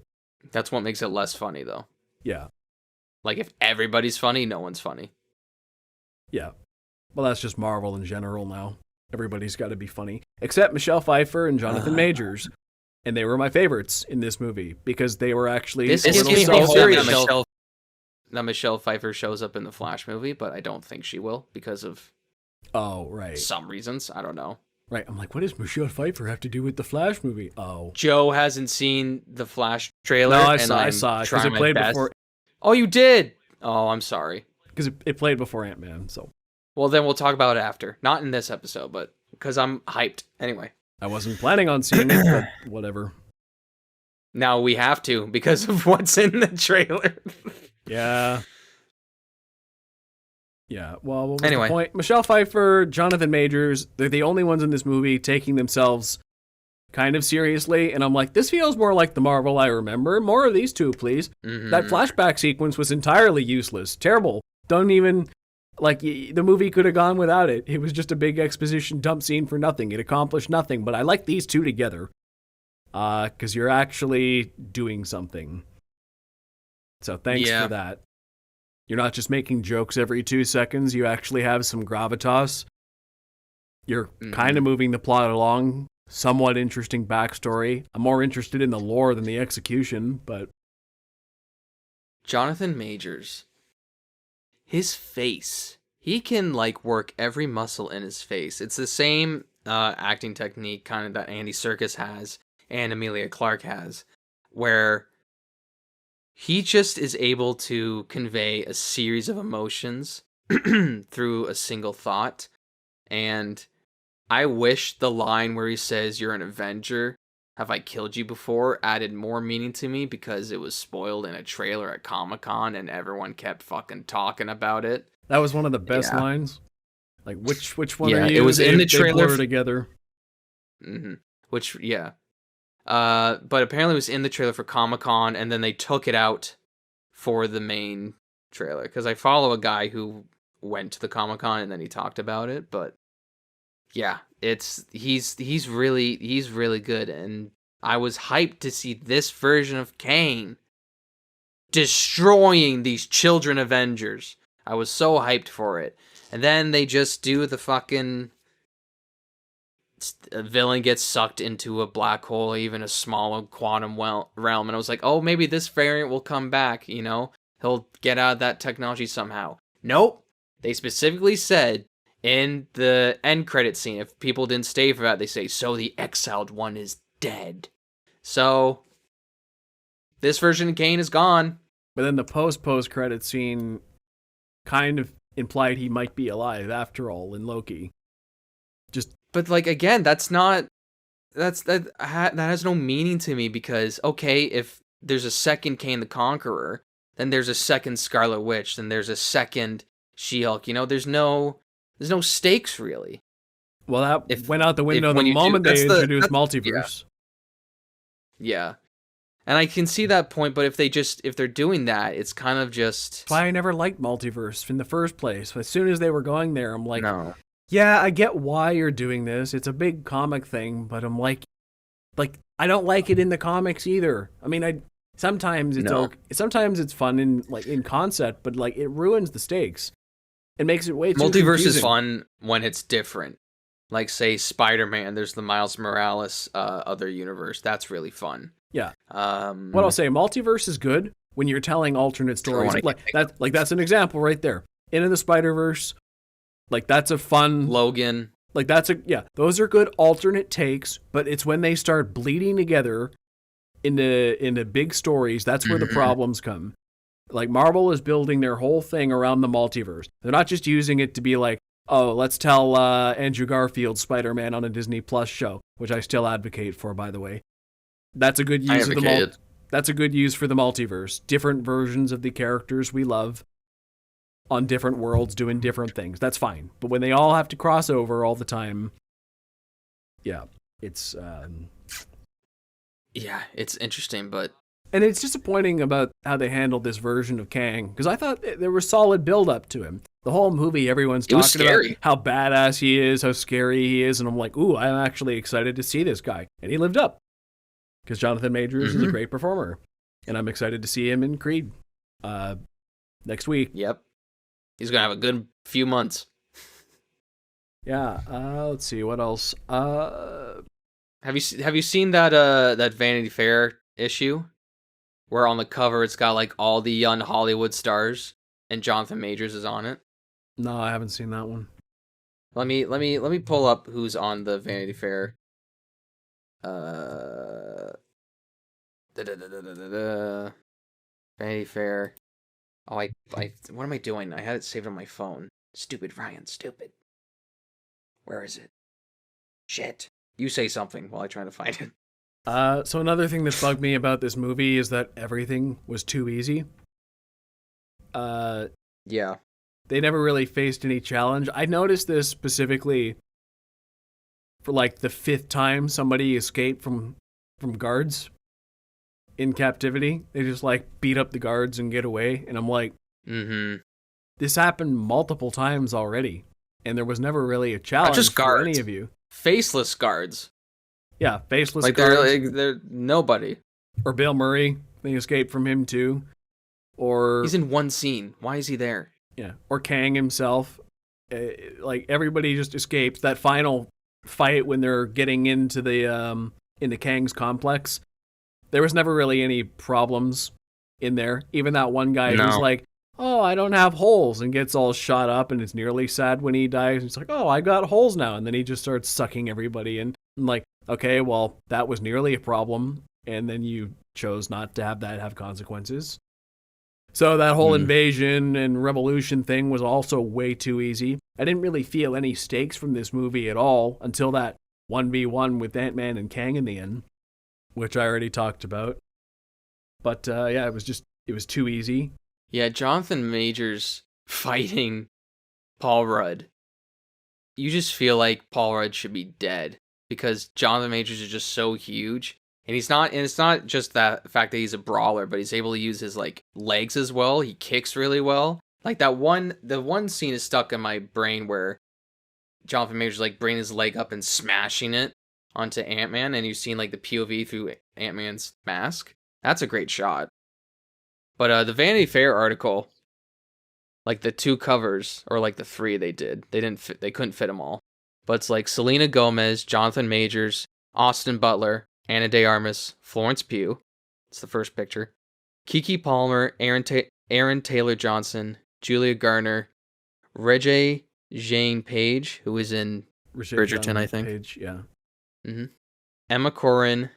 That's what makes it less funny, though. yeah. Like, if everybody's funny, no one's funny. Yeah. Well, that's just Marvel in general now. Everybody's got to be funny. Except Michelle Pfeiffer and Jonathan Majors. And they were my favorites in this movie because they were actually This a gives little me hope self-serious. that Michelle Pfeiffer shows up in the Flash movie, but I don't think she will because of Oh, right. some reasons. I don't know. Right. I'm like, what does Michelle Pfeiffer have to do with the Flash movie? Oh. Joe hasn't seen the Flash trailer. No, I and saw it because it played before. Oh, you did? Oh, I'm sorry. Because it played before Ant-Man, so. Well, then we'll talk about it after. Not in this episode, but because I'm hyped. Anyway. I wasn't planning on seeing it, but whatever. Now we have to because of what's in the trailer. Yeah. Yeah, well, what was Anyway. the point? Michelle Pfeiffer, Jonathan Majors, they're the only ones in this movie taking themselves kind of seriously, and I'm like, this feels more like the Marvel I remember. More of these two, please. Mm-hmm. That flashback sequence was entirely useless. Terrible. Don't even, like, the movie could have gone without it. It was just a big exposition dump scene for nothing. It accomplished nothing, but I like these two together. Because you're actually doing something. So thanks for that. You're not just making jokes every 2 seconds. You actually have some gravitas. You're kind of moving the plot along. Somewhat interesting backstory. I'm more interested in the lore than the execution, but... Jonathan Majors. His face. He can, like, work every muscle in his face. It's the same acting technique kind of that Andy Serkis has and Emilia Clarke has, where he just is able to convey a series of emotions through a single thought. And I wish the line where he says, "You're an Avenger, have I killed you before?" added more meaning to me because it was spoiled in a trailer at Comic-Con and everyone kept fucking talking about it. That was one of the best lines. Like, which one are you? It was in the They trailer blur together. Mm-hmm. Which, yeah. But apparently it was in the trailer for Comic-Con, and then they took it out for the main trailer. Because I follow a guy who went to the Comic-Con and then he talked about it. But yeah, he's really good, and I was hyped to see this version of Kane destroying these children Avengers. I was so hyped for it. And then they just do the fucking... a villain gets sucked into a black hole, even a smaller quantum realm, and I was like, oh, maybe this variant will come back, you know? He'll get out of that technology somehow. Nope. They specifically said in the end credit scene, if people didn't stay for that, they say, so the exiled one is dead. So, this version of Kane is gone. But then the post credit scene kind of implied he might be alive after all in Loki. But like, again, that has no meaning to me because, okay, if there's a second Kane the Conqueror, then there's a second Scarlet Witch, then there's a second She-Hulk, you know, there's no stakes really. Well, that went out the window the when you moment they that's introduced multiverse. Yeah. And I can see that point, but if they're doing that, it's kind of just... That's why I never liked multiverse in the first place. As soon as they were going there, I'm like, no. yeah, I get why you're doing this. It's a big comic thing, but I'm like I don't like it in the comics either. I mean, sometimes it's No. okay. Sometimes it's fun in concept, but like it ruins the stakes. It makes it way too Multiverse confusing. is fun when it's different. Like, say, Spider-Man, there's the Miles Morales other universe. That's really fun. Yeah. What I'll say, multiverse is good when you're telling alternate stories. That's an example right there. Into the Spider-Verse, like that's a fun Logan. Like those are good alternate takes, but it's when they start bleeding together into big stories, that's where the problems come. Like Marvel is building their whole thing around the multiverse. They're not just using it to be like, oh, let's tell Andrew Garfield's Spider-Man on a Disney Plus show, which I still advocate for, by the way. That's a good use of the That's a good use for the multiverse. Different versions of the characters we love on different worlds doing different things. That's fine. But when they all have to cross over all the time, yeah, it's it's interesting, but and it's disappointing about how they handled this version of Kang, because I thought there was solid build up to him. The whole movie, everyone's talking about how badass he is, how scary he is, and I'm like, ooh, I'm actually excited to see this guy. And he lived up, because Jonathan Majors is a great performer, and I'm excited to see him in Creed next week. Yep, he's gonna have a good few months. Yeah. Let's see what else. Have you seen that Vanity Fair issue where on the cover it's got like all the young Hollywood stars and Jonathan Majors is on it? No, I haven't seen that one. Let me pull up who's on the Vanity Fair. Vanity Fair. Oh, I what am I doing? I had it saved on my phone. Stupid Ryan, stupid. Where is it? Shit. You say something while I try to find it. So another thing that bugged me about this movie is that everything was too easy. Yeah. They never really faced any challenge. I noticed this specifically for like the 5th time somebody escaped from guards in captivity. They just like beat up the guards and get away. And I'm like, this happened multiple times already. And there was never really a challenge for any of you. Faceless guards. Yeah, faceless like guards. They're nobody. Or Bill Murray. They escaped from him too. Or he's in one scene. Why is he there? Yeah. Or Kang himself. Like everybody just escapes. That final fight when they're getting into Kang's complex, there was never really any problems in there. Even that one guy who's like, oh, I don't have holes, and gets all shot up and is nearly sad when he dies. He's like, oh, I got holes now. And then he just starts sucking everybody in. I'm like, okay, well, that was nearly a problem. And then you chose not to have that have consequences. So that whole invasion and revolution thing was also way too easy. I didn't really feel any stakes from this movie at all until that 1v1 with Ant-Man and Kang in the end, which I already talked about. But yeah, it was too easy. Yeah, Jonathan Majors fighting Paul Rudd. You just feel like Paul Rudd should be dead because Jonathan Majors is just so huge. And it's not just that fact that he's a brawler, but he's able to use his like legs as well. He kicks really well. Like the one scene is stuck in my brain where Jonathan Majors like bringing his leg up and smashing it onto Ant-Man, and you've seen like the POV through Ant-Man's mask. That's a great shot. But the Vanity Fair article, like the 2 covers or like the 3 they couldn't fit them all. But it's like Selena Gomez, Jonathan Majors, Austin Butler, Ana de Armas, Florence Pugh. It's the first picture. Keke Palmer, Aaron Taylor Johnson, Julia Garner, Regé Jean Page, who was in Bridgerton, I think. Page, yeah. Emma Corrin,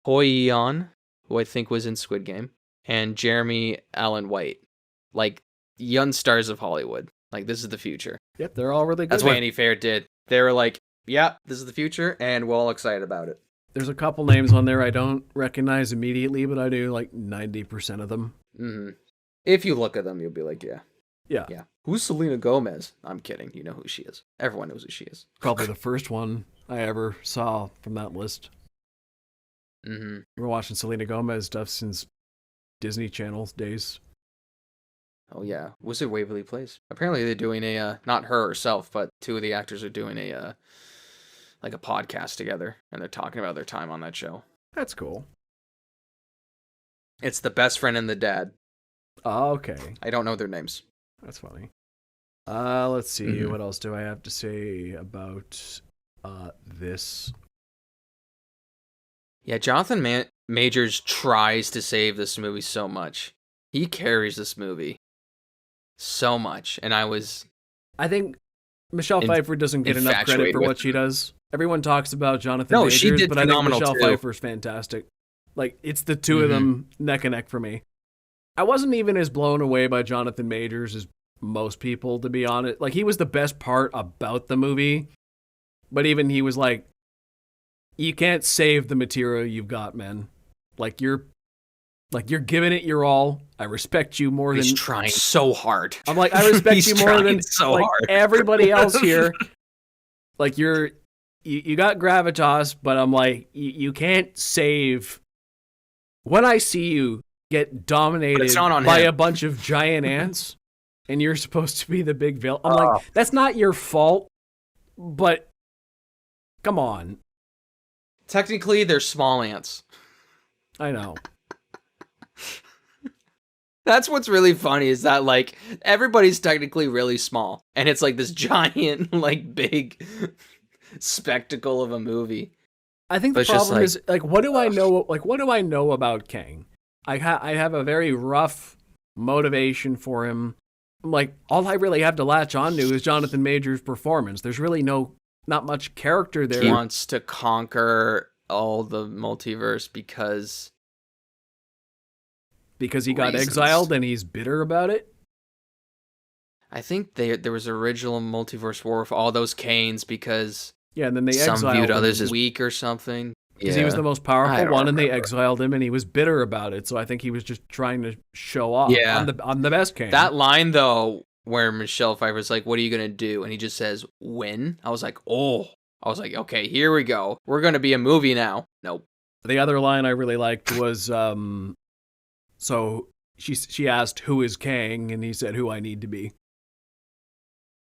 Hoi Yeon, who I think was in Squid Game, and Jeremy Allen White. Like, young stars of Hollywood. Like, this is the future. Yep, they're all really good. That's what Vanity Fair did. They were like, yeah, this is the future, and we're all excited about it. There's a couple names on there I don't recognize immediately, but I do like 90% of them. If you look at them, you'll be like, yeah. Yeah. Who's Selena Gomez? I'm kidding. You know who she is. Everyone knows who she is. Probably the first one I ever saw from that list. Mm-hmm. We're watching Selena Gomez stuff since Disney Channel days. Oh yeah, Wizard Waverly Place. Apparently they're doing a not her herself, but two of the actors are doing a like a podcast together, and they're talking about their time on that show. That's cool. It's the best friend and the dad. Oh, okay. I don't know their names. That's funny. Let's see. What else do I have to say about this? Yeah, Jonathan Majors tries to save this movie so much. He carries this movie so much, and I think Michelle Pfeiffer doesn't get enough credit infatuated for with what she does. Everyone talks about Jonathan No, Majors, she did but I think phenomenal, Michelle too. Pfeiffer's fantastic. Like, it's the two of them neck and neck for me. I wasn't even as blown away by Jonathan Majors as most people, to be honest. Like, he was the best part about the movie, but even he was like, you can't save the material you've got, man. Like, you're giving it your all. I respect you more He's than trying so hard. I'm like, I respect He's you more than trying so like hard. everybody else here. Like, you got gravitas, but I'm like, you can't save. When I see you get dominated by a bunch of giant ants, and you're supposed to be the big villain, I'm like, that's not your fault. But come on. Technically, they're small ants. I know. That's what's really funny is that, like, everybody's technically really small. And it's like this giant, like, big spectacle of a movie. I think the problem is, like, what do I know? Like, what do I know about Kang? I have a very rough motivation for him. Like, all I really have to latch on to is Jonathan Majors' performance. There's really not much character there. He wants to conquer all the multiverse because he got exiled and he's bitter about it. I think there was original multiverse war with all those Kanes because and then they some exiled viewed him others as weak or something. Because he was the most powerful one, and they exiled him, and he was bitter about it. So I think he was just trying to show off. I'm the best Kang. That line though, where Michelle Pfeiffer's like, "What are you gonna do?" and he just says, "Win." I was like, "Oh." I was like, "Okay, here we go. We're gonna be a movie now." Nope. The other line I really liked was, so she asked, "Who is Kang?" and he said, "Who I need to be."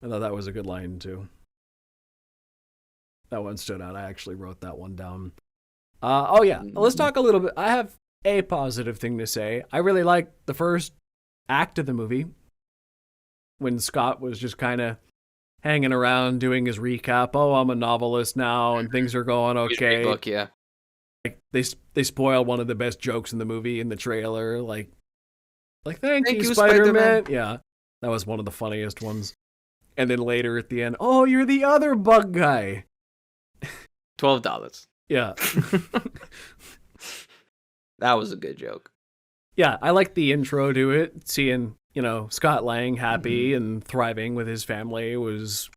I thought that was a good line too. That one stood out. I actually wrote that one down. Let's talk a little bit. I have a positive thing to say. I really liked the first act of the movie when Scott was just kind of hanging around doing his recap. Oh, I'm a novelist now, and things are going okay. Book, yeah. Like they spoiled one of the best jokes in the movie in the trailer. Like thank you, Spider-Man. Yeah, that was one of the funniest ones. And then later at the end, oh, you're the other bug guy. $12. Yeah. That was a good joke. Yeah, I like the intro to it. Seeing, Scott Lang happy and thriving with his family was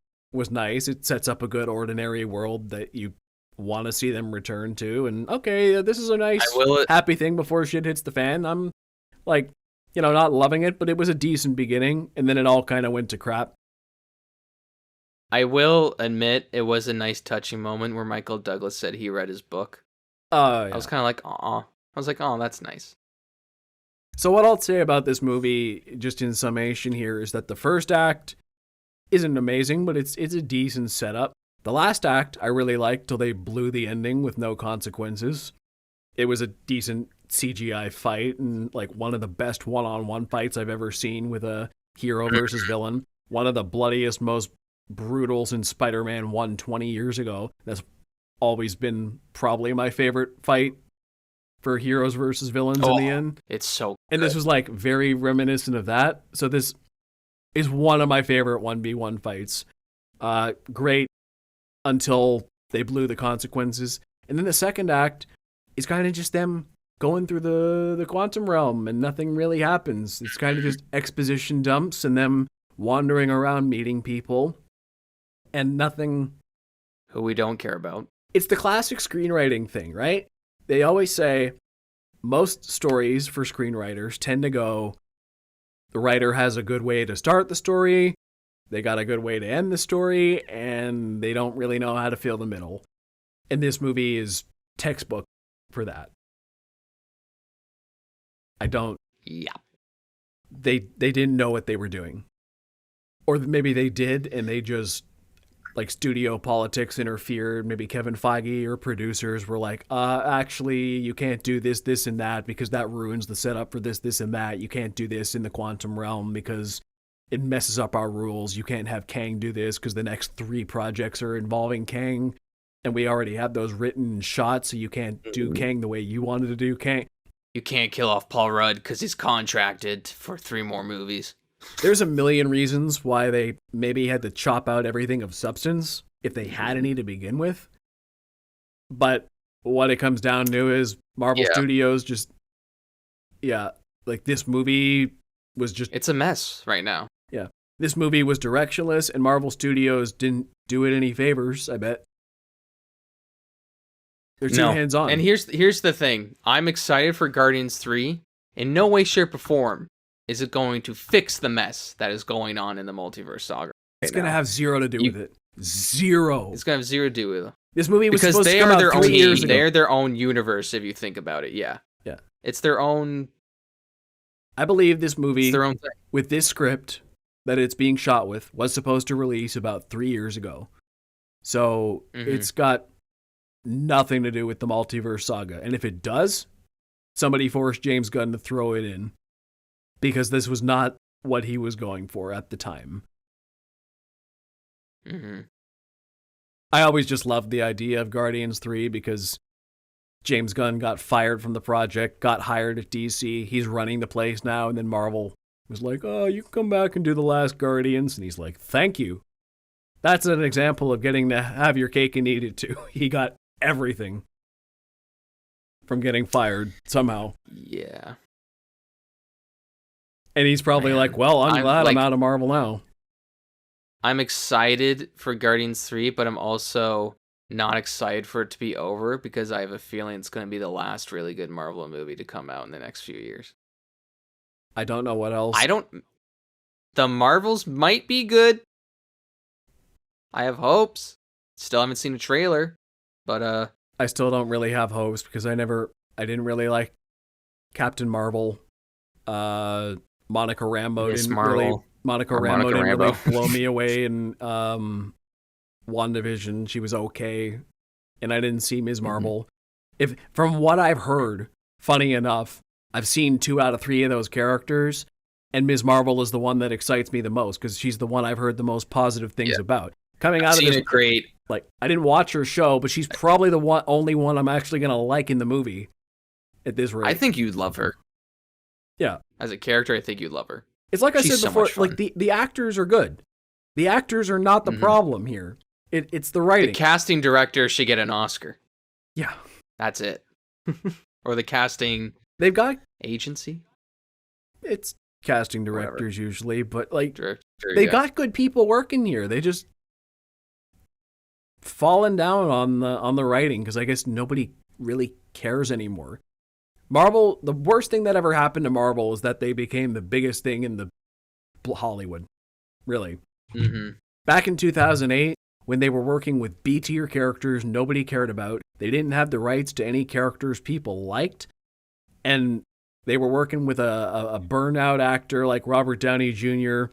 nice. It sets up a good ordinary world that you want to see them return to. And okay, this is a nice happy thing before shit hits the fan. I'm like, not loving it, but it was a decent beginning, and then it all kind of went to crap. I will admit it was a nice touching moment where Michael Douglas said he read his book. Oh, yeah. I was kind of like, aw. I was like, oh, that's nice. So what I'll say about this movie, just in summation here, is that the first act isn't amazing, but it's a decent setup. The last act I really liked till they blew the ending with no consequences. It was a decent CGI fight and like one of the best one-on-one fights I've ever seen with a hero versus villain. One of the bloodiest, most brutal since Spider-Man 1 20 years ago. That's always been probably my favorite fight for heroes versus villains in the end. It's so good. And this was like very reminiscent of that. So this is one of my favorite 1v1 fights. Great until they blew the consequences. And then the second act is kind of just them going through the quantum realm and nothing really happens. It's kind of just exposition dumps and them wandering around meeting people and nothing. Who we don't care about. It's the classic screenwriting thing, right? They always say most stories for screenwriters tend to go, the writer has a good way to start the story, they got a good way to end the story, and they don't really know how to fill the middle. And this movie is textbook for that. I don't. Yeah. They didn't know what they were doing. Or maybe they did, and they just, like, studio politics interfered. Maybe Kevin Feige or producers were like, actually, you can't do this, this, and that, because that ruins the setup for this, this, and that. You can't do this in the quantum realm because it messes up our rules. You can't have Kang do this because the next 3 projects are involving Kang, and we already have those written and shot, so you can't do Kang the way you wanted to do Kang. You can't kill off Paul Rudd because he's contracted for 3 more movies. There's a million reasons why they maybe had to chop out everything of substance, if they had any to begin with. But what it comes down to is Marvel Studios just, like, this movie was just... It's a mess right now. Yeah. This movie was directionless, and Marvel Studios didn't do it any favors, I bet. They're too hands-on. And here's the thing. I'm excited for Guardians 3. In no way, shape, or form is it going to fix the mess that is going on in the multiverse saga. It's going to have zero to do with it. Zero. It's going to have zero to do with it. This movie was because supposed they to come are out their 3 own years ago. They're their own universe, if you think about it. Yeah. Yeah. It's their own... I believe this movie, It's their own thing. with this script that it's being shot with, was supposed to release about 3 years ago. So it's got nothing to do with the multiverse saga. And if it does, somebody forced James Gunn to throw it in, because this was not what he was going for at the time. I always just loved the idea of Guardians 3 because James Gunn got fired from the project, got hired at DC. He's running the place now, and then Marvel was like, oh, you can come back and do the last Guardians. And he's like, thank you. That's an example of getting to have your cake and eat it too. He got everything from getting fired somehow. Yeah. And he's probably like, well, I'm glad I'm out of Marvel now. I'm excited for Guardians 3, but I'm also not excited for it to be over because I have a feeling it's going to be the last really good Marvel movie to come out in the next few years. I don't know what else. The Marvels might be good. I have hopes. Still haven't seen a trailer, but I still don't really have hopes because I didn't really like Captain Marvel. Monica Rambeau didn't really blow me away in WandaVision. She was okay, and I didn't see Ms. Marvel. If from what I've heard, funny enough, I've seen 2 out of 3 of those characters, and Ms. Marvel is the one that excites me the most because she's the one I've heard the most positive things about. Coming out of this, great. Like, I didn't watch her show, but she's probably the only one I'm actually gonna like in the movie. At this rate, I think you'd love her. Yeah, as a character, I think you'd love her. It's like She's I said before, like the actors are good. The actors are not the problem here. It's the writing. The casting director should get an Oscar. Yeah. That's it. Or the casting They've got agency? It's casting directors usually, but like they got good people working here. They just fallen down on the writing because I guess nobody really cares anymore. Marvel, the worst thing that ever happened to Marvel is that they became the biggest thing in the Hollywood. Really. Back in 2008, when they were working with B-tier characters nobody cared about, they didn't have the rights to any characters people liked, and they were working with a burnout actor like Robert Downey Jr.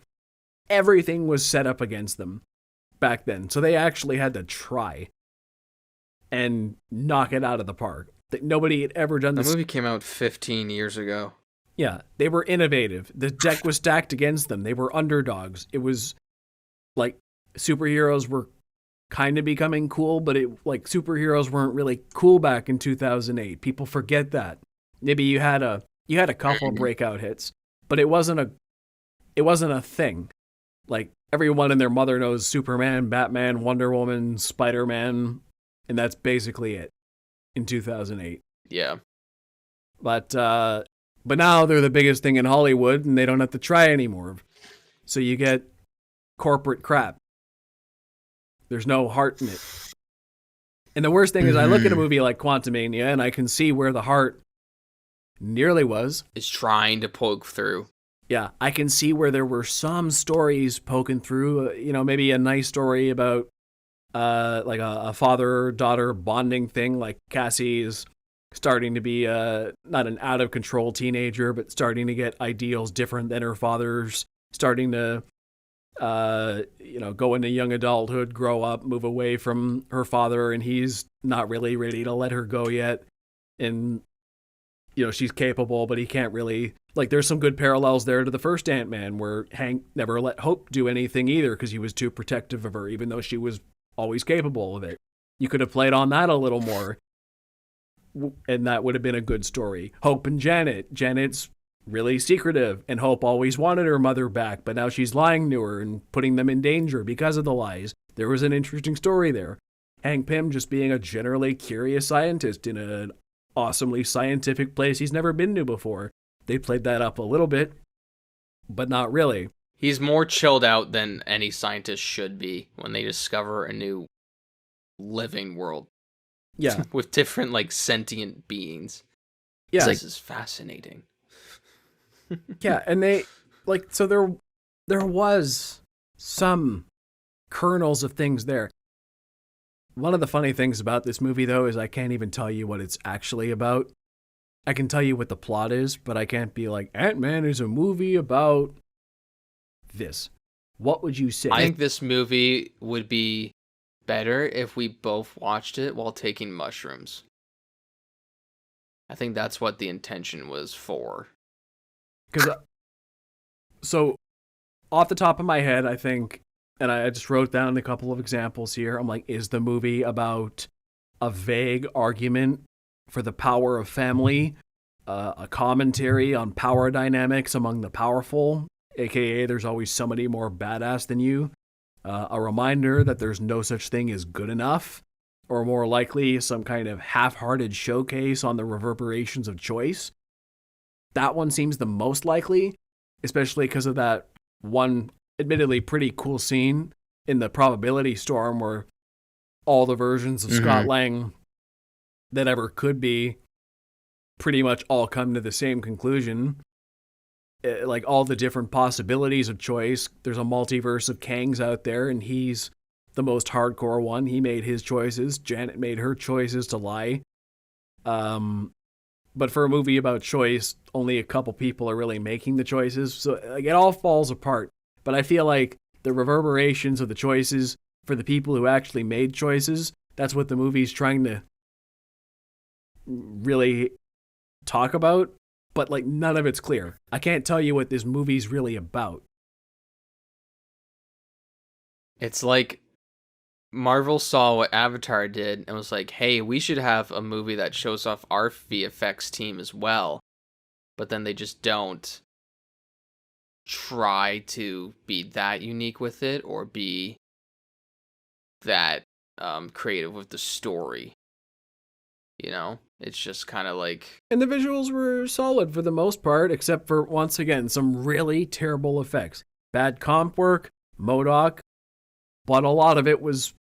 Everything was set up against them back then, so they actually had to try and knock it out of the park. That nobody had ever done this. The movie came out 15 years ago. Yeah, they were innovative. The deck was stacked against them. They were underdogs. It was like superheroes were kind of becoming cool, but superheroes weren't really cool back in 2008. People forget that. Maybe you had a couple of breakout hits, but it wasn't a thing. Like everyone and their mother knows Superman, Batman, Wonder Woman, Spider-Man, and that's basically it. In 2008. Yeah. But now they're the biggest thing in Hollywood and they don't have to try anymore. So you get corporate crap. There's no heart in it. And the worst thing is I look at a movie like Quantumania and I can see where the heart nearly was. It's trying to poke through. Yeah, I can see where there were some stories poking through, maybe a nice story about like a father-daughter bonding thing, like Cassie's starting to be not an out of control teenager, but starting to get ideals different than her father's, starting to go into young adulthood, grow up, move away from her father, and he's not really ready to let her go yet. And she's capable, but he can't really. Like, there's some good parallels there to the first Ant-Man, where Hank never let Hope do anything either because he was too protective of her, even though she was always capable of it. You could have played on that a little more, and that would have been a good story. Hope and Janet. Janet's really secretive, and Hope always wanted her mother back, but now she's lying to her and putting them in danger because of the lies. There was an interesting story there. Hank Pym just being a generally curious scientist in an awesomely scientific place he's never been to before. They played that up a little bit, but not really. He's more chilled out than any scientist should be when they discover a new living world. Yeah. With different, like, sentient beings. Yeah. This is fascinating. Yeah, and so there was some kernels of things there. One of the funny things about this movie, though, is I can't even tell you what it's actually about. I can tell you what the plot is, but I can't be like, Ant-Man is a movie about this. What would you say? I think this movie would be better if we both watched it while taking mushrooms. I think that's what the intention was for. So, off the top of my head, I think, and I just wrote down a couple of examples here. I'm like, is the movie about a vague argument for the power of family, a commentary on power dynamics among the powerful, aka there's always somebody more badass than you, a reminder that there's no such thing as good enough, or more likely some kind of half-hearted showcase on the reverberations of choice? That one seems the most likely, especially because of that one admittedly pretty cool scene in the probability storm where all the versions of Scott Lang that ever could be pretty much all come to the same conclusion. Like, all the different possibilities of choice. There's a multiverse of Kangs out there, and he's the most hardcore one. He made his choices. Janet made her choices to lie. But for a movie about choice, only a couple people are really making the choices. So, like, it all falls apart. But I feel like the reverberations of the choices for the people who actually made choices, that's what the movie's trying to really talk about. But, like, none of it's clear. I can't tell you what this movie's really about. It's like Marvel saw what Avatar did and was like, hey, we should have a movie that shows off our VFX team as well. But then they just don't try to be that unique with it or be that creative with the story. It's just kind of like... And the visuals were solid for the most part, except for, once again, some really terrible effects. Bad comp work, MODOK, but a lot of it was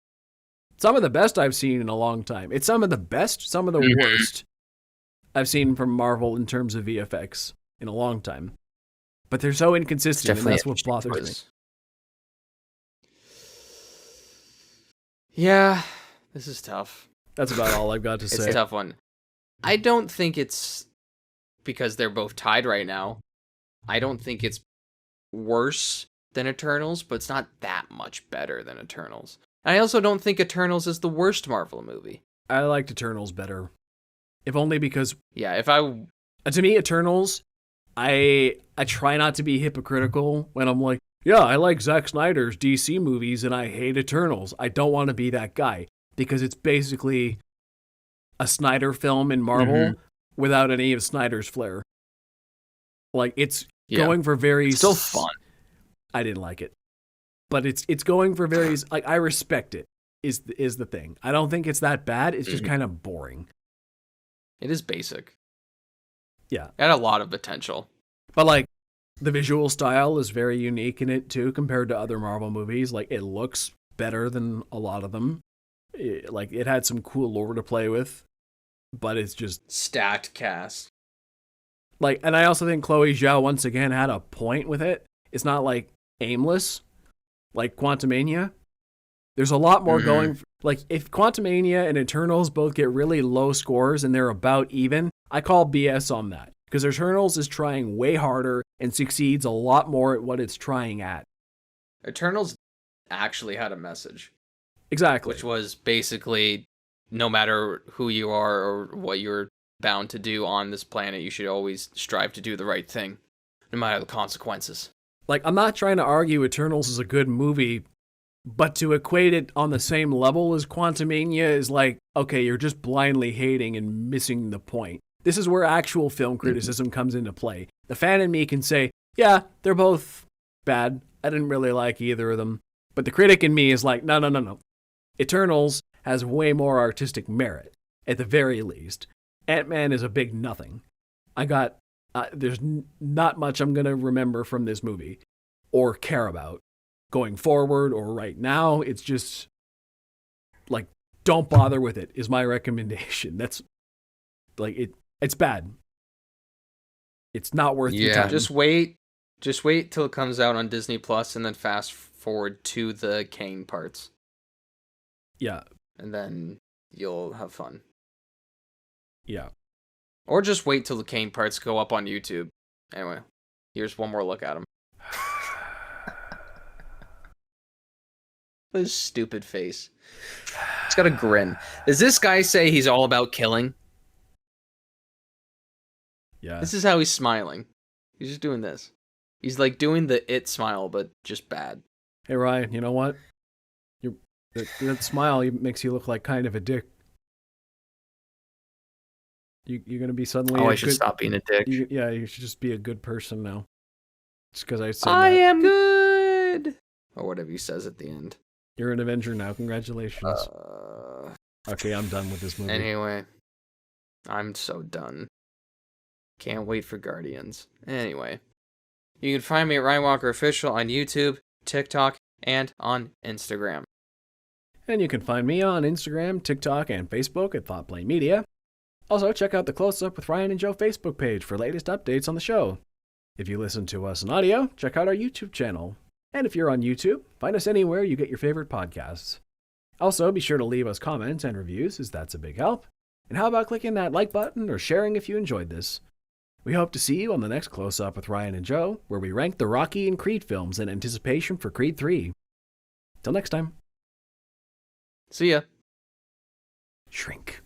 some of the best I've seen in a long time. It's some of the best, some of the worst I've seen from Marvel in terms of VFX in a long time. But they're so inconsistent, and that's what bothers me. Yeah, this is tough. That's about all I've got to say. It's a tough one. I don't think it's because they're both tied right now. I don't think it's worse than Eternals, but it's not that much better than Eternals. I also don't think Eternals is the worst Marvel movie. I liked Eternals better. If only because... Yeah, if I... To me, Eternals, I try not to be hypocritical when I'm like, yeah, I like Zack Snyder's DC movies and I hate Eternals. I don't want to be that guy because it's basically a Snyder film in Marvel without any of Snyder's flair. Like, it's going for very... It's still fun. I didn't like it. But it's going for very... Like, I respect it, is the thing. I don't think it's that bad. It's just kind of boring. It is basic. Yeah. It had a lot of potential. But, like, the visual style is very unique in it, too, compared to other Marvel movies. Like, it looks better than a lot of them. It had some cool lore to play with, but it's just... Stacked cast. Like, and I also think Chloe Zhao, once again, had a point with it. It's not, like, aimless, like Quantumania. There's a lot more going. Like, if Quantumania and Eternals both get really low scores and they're about even, I call BS on that. Because Eternals is trying way harder and succeeds a lot more at what it's trying at. Eternals actually had a message. Exactly. Which was basically, no matter who you are or what you're bound to do on this planet, you should always strive to do the right thing, no matter the consequences. Like, I'm not trying to argue Eternals is a good movie, but to equate it on the same level as Quantumania is like, okay, you're just blindly hating and missing the point. This is where actual film criticism comes into play. The fan in me can say, yeah, they're both bad. I didn't really like either of them. But the critic in me is like, no. Eternals has way more artistic merit, at the very least. Ant-Man is a big nothing. There's not much I'm going to remember from this movie or care about going forward or right now. It's just, like, don't bother with it is my recommendation. That's, like, it's bad. It's not worth your time. Just wait till it comes out on Disney Plus and then fast forward to the Kane parts. Yeah. And then you'll have fun. Yeah. Or just wait till the Kane parts go up on YouTube. Anyway, here's one more look at him. His stupid face. He's got a grin. Does this guy say he's all about killing? Yeah. This is how he's smiling. He's just doing this. He's like doing the it smile, but just bad. Hey, Ryan, you know what? That smile makes you look like kind of a dick. You're going to be suddenly I should stop being a dick. You should just be a good person now. Just because I said I that. am good! Or whatever he says at the end. You're an Avenger now. Congratulations. Okay, I'm done with this movie. Anyway, I'm so done. Can't wait for Guardians. Anyway, you can find me at Ryan Walker Official on YouTube, TikTok, and on Instagram. And you can find me on Instagram, TikTok, and Facebook at ThoughtPlay Media. Also, check out the Close Up with Ryan and Joe Facebook page for latest updates on the show. If you listen to us in audio, check out our YouTube channel. And if you're on YouTube, find us anywhere you get your favorite podcasts. Also, be sure to leave us comments and reviews, as that's a big help. And how about clicking that like button or sharing if you enjoyed this? We hope to see you on the next Close Up with Ryan and Joe, where we rank the Rocky and Creed films in anticipation for Creed 3. Till next time. See ya. Shrink.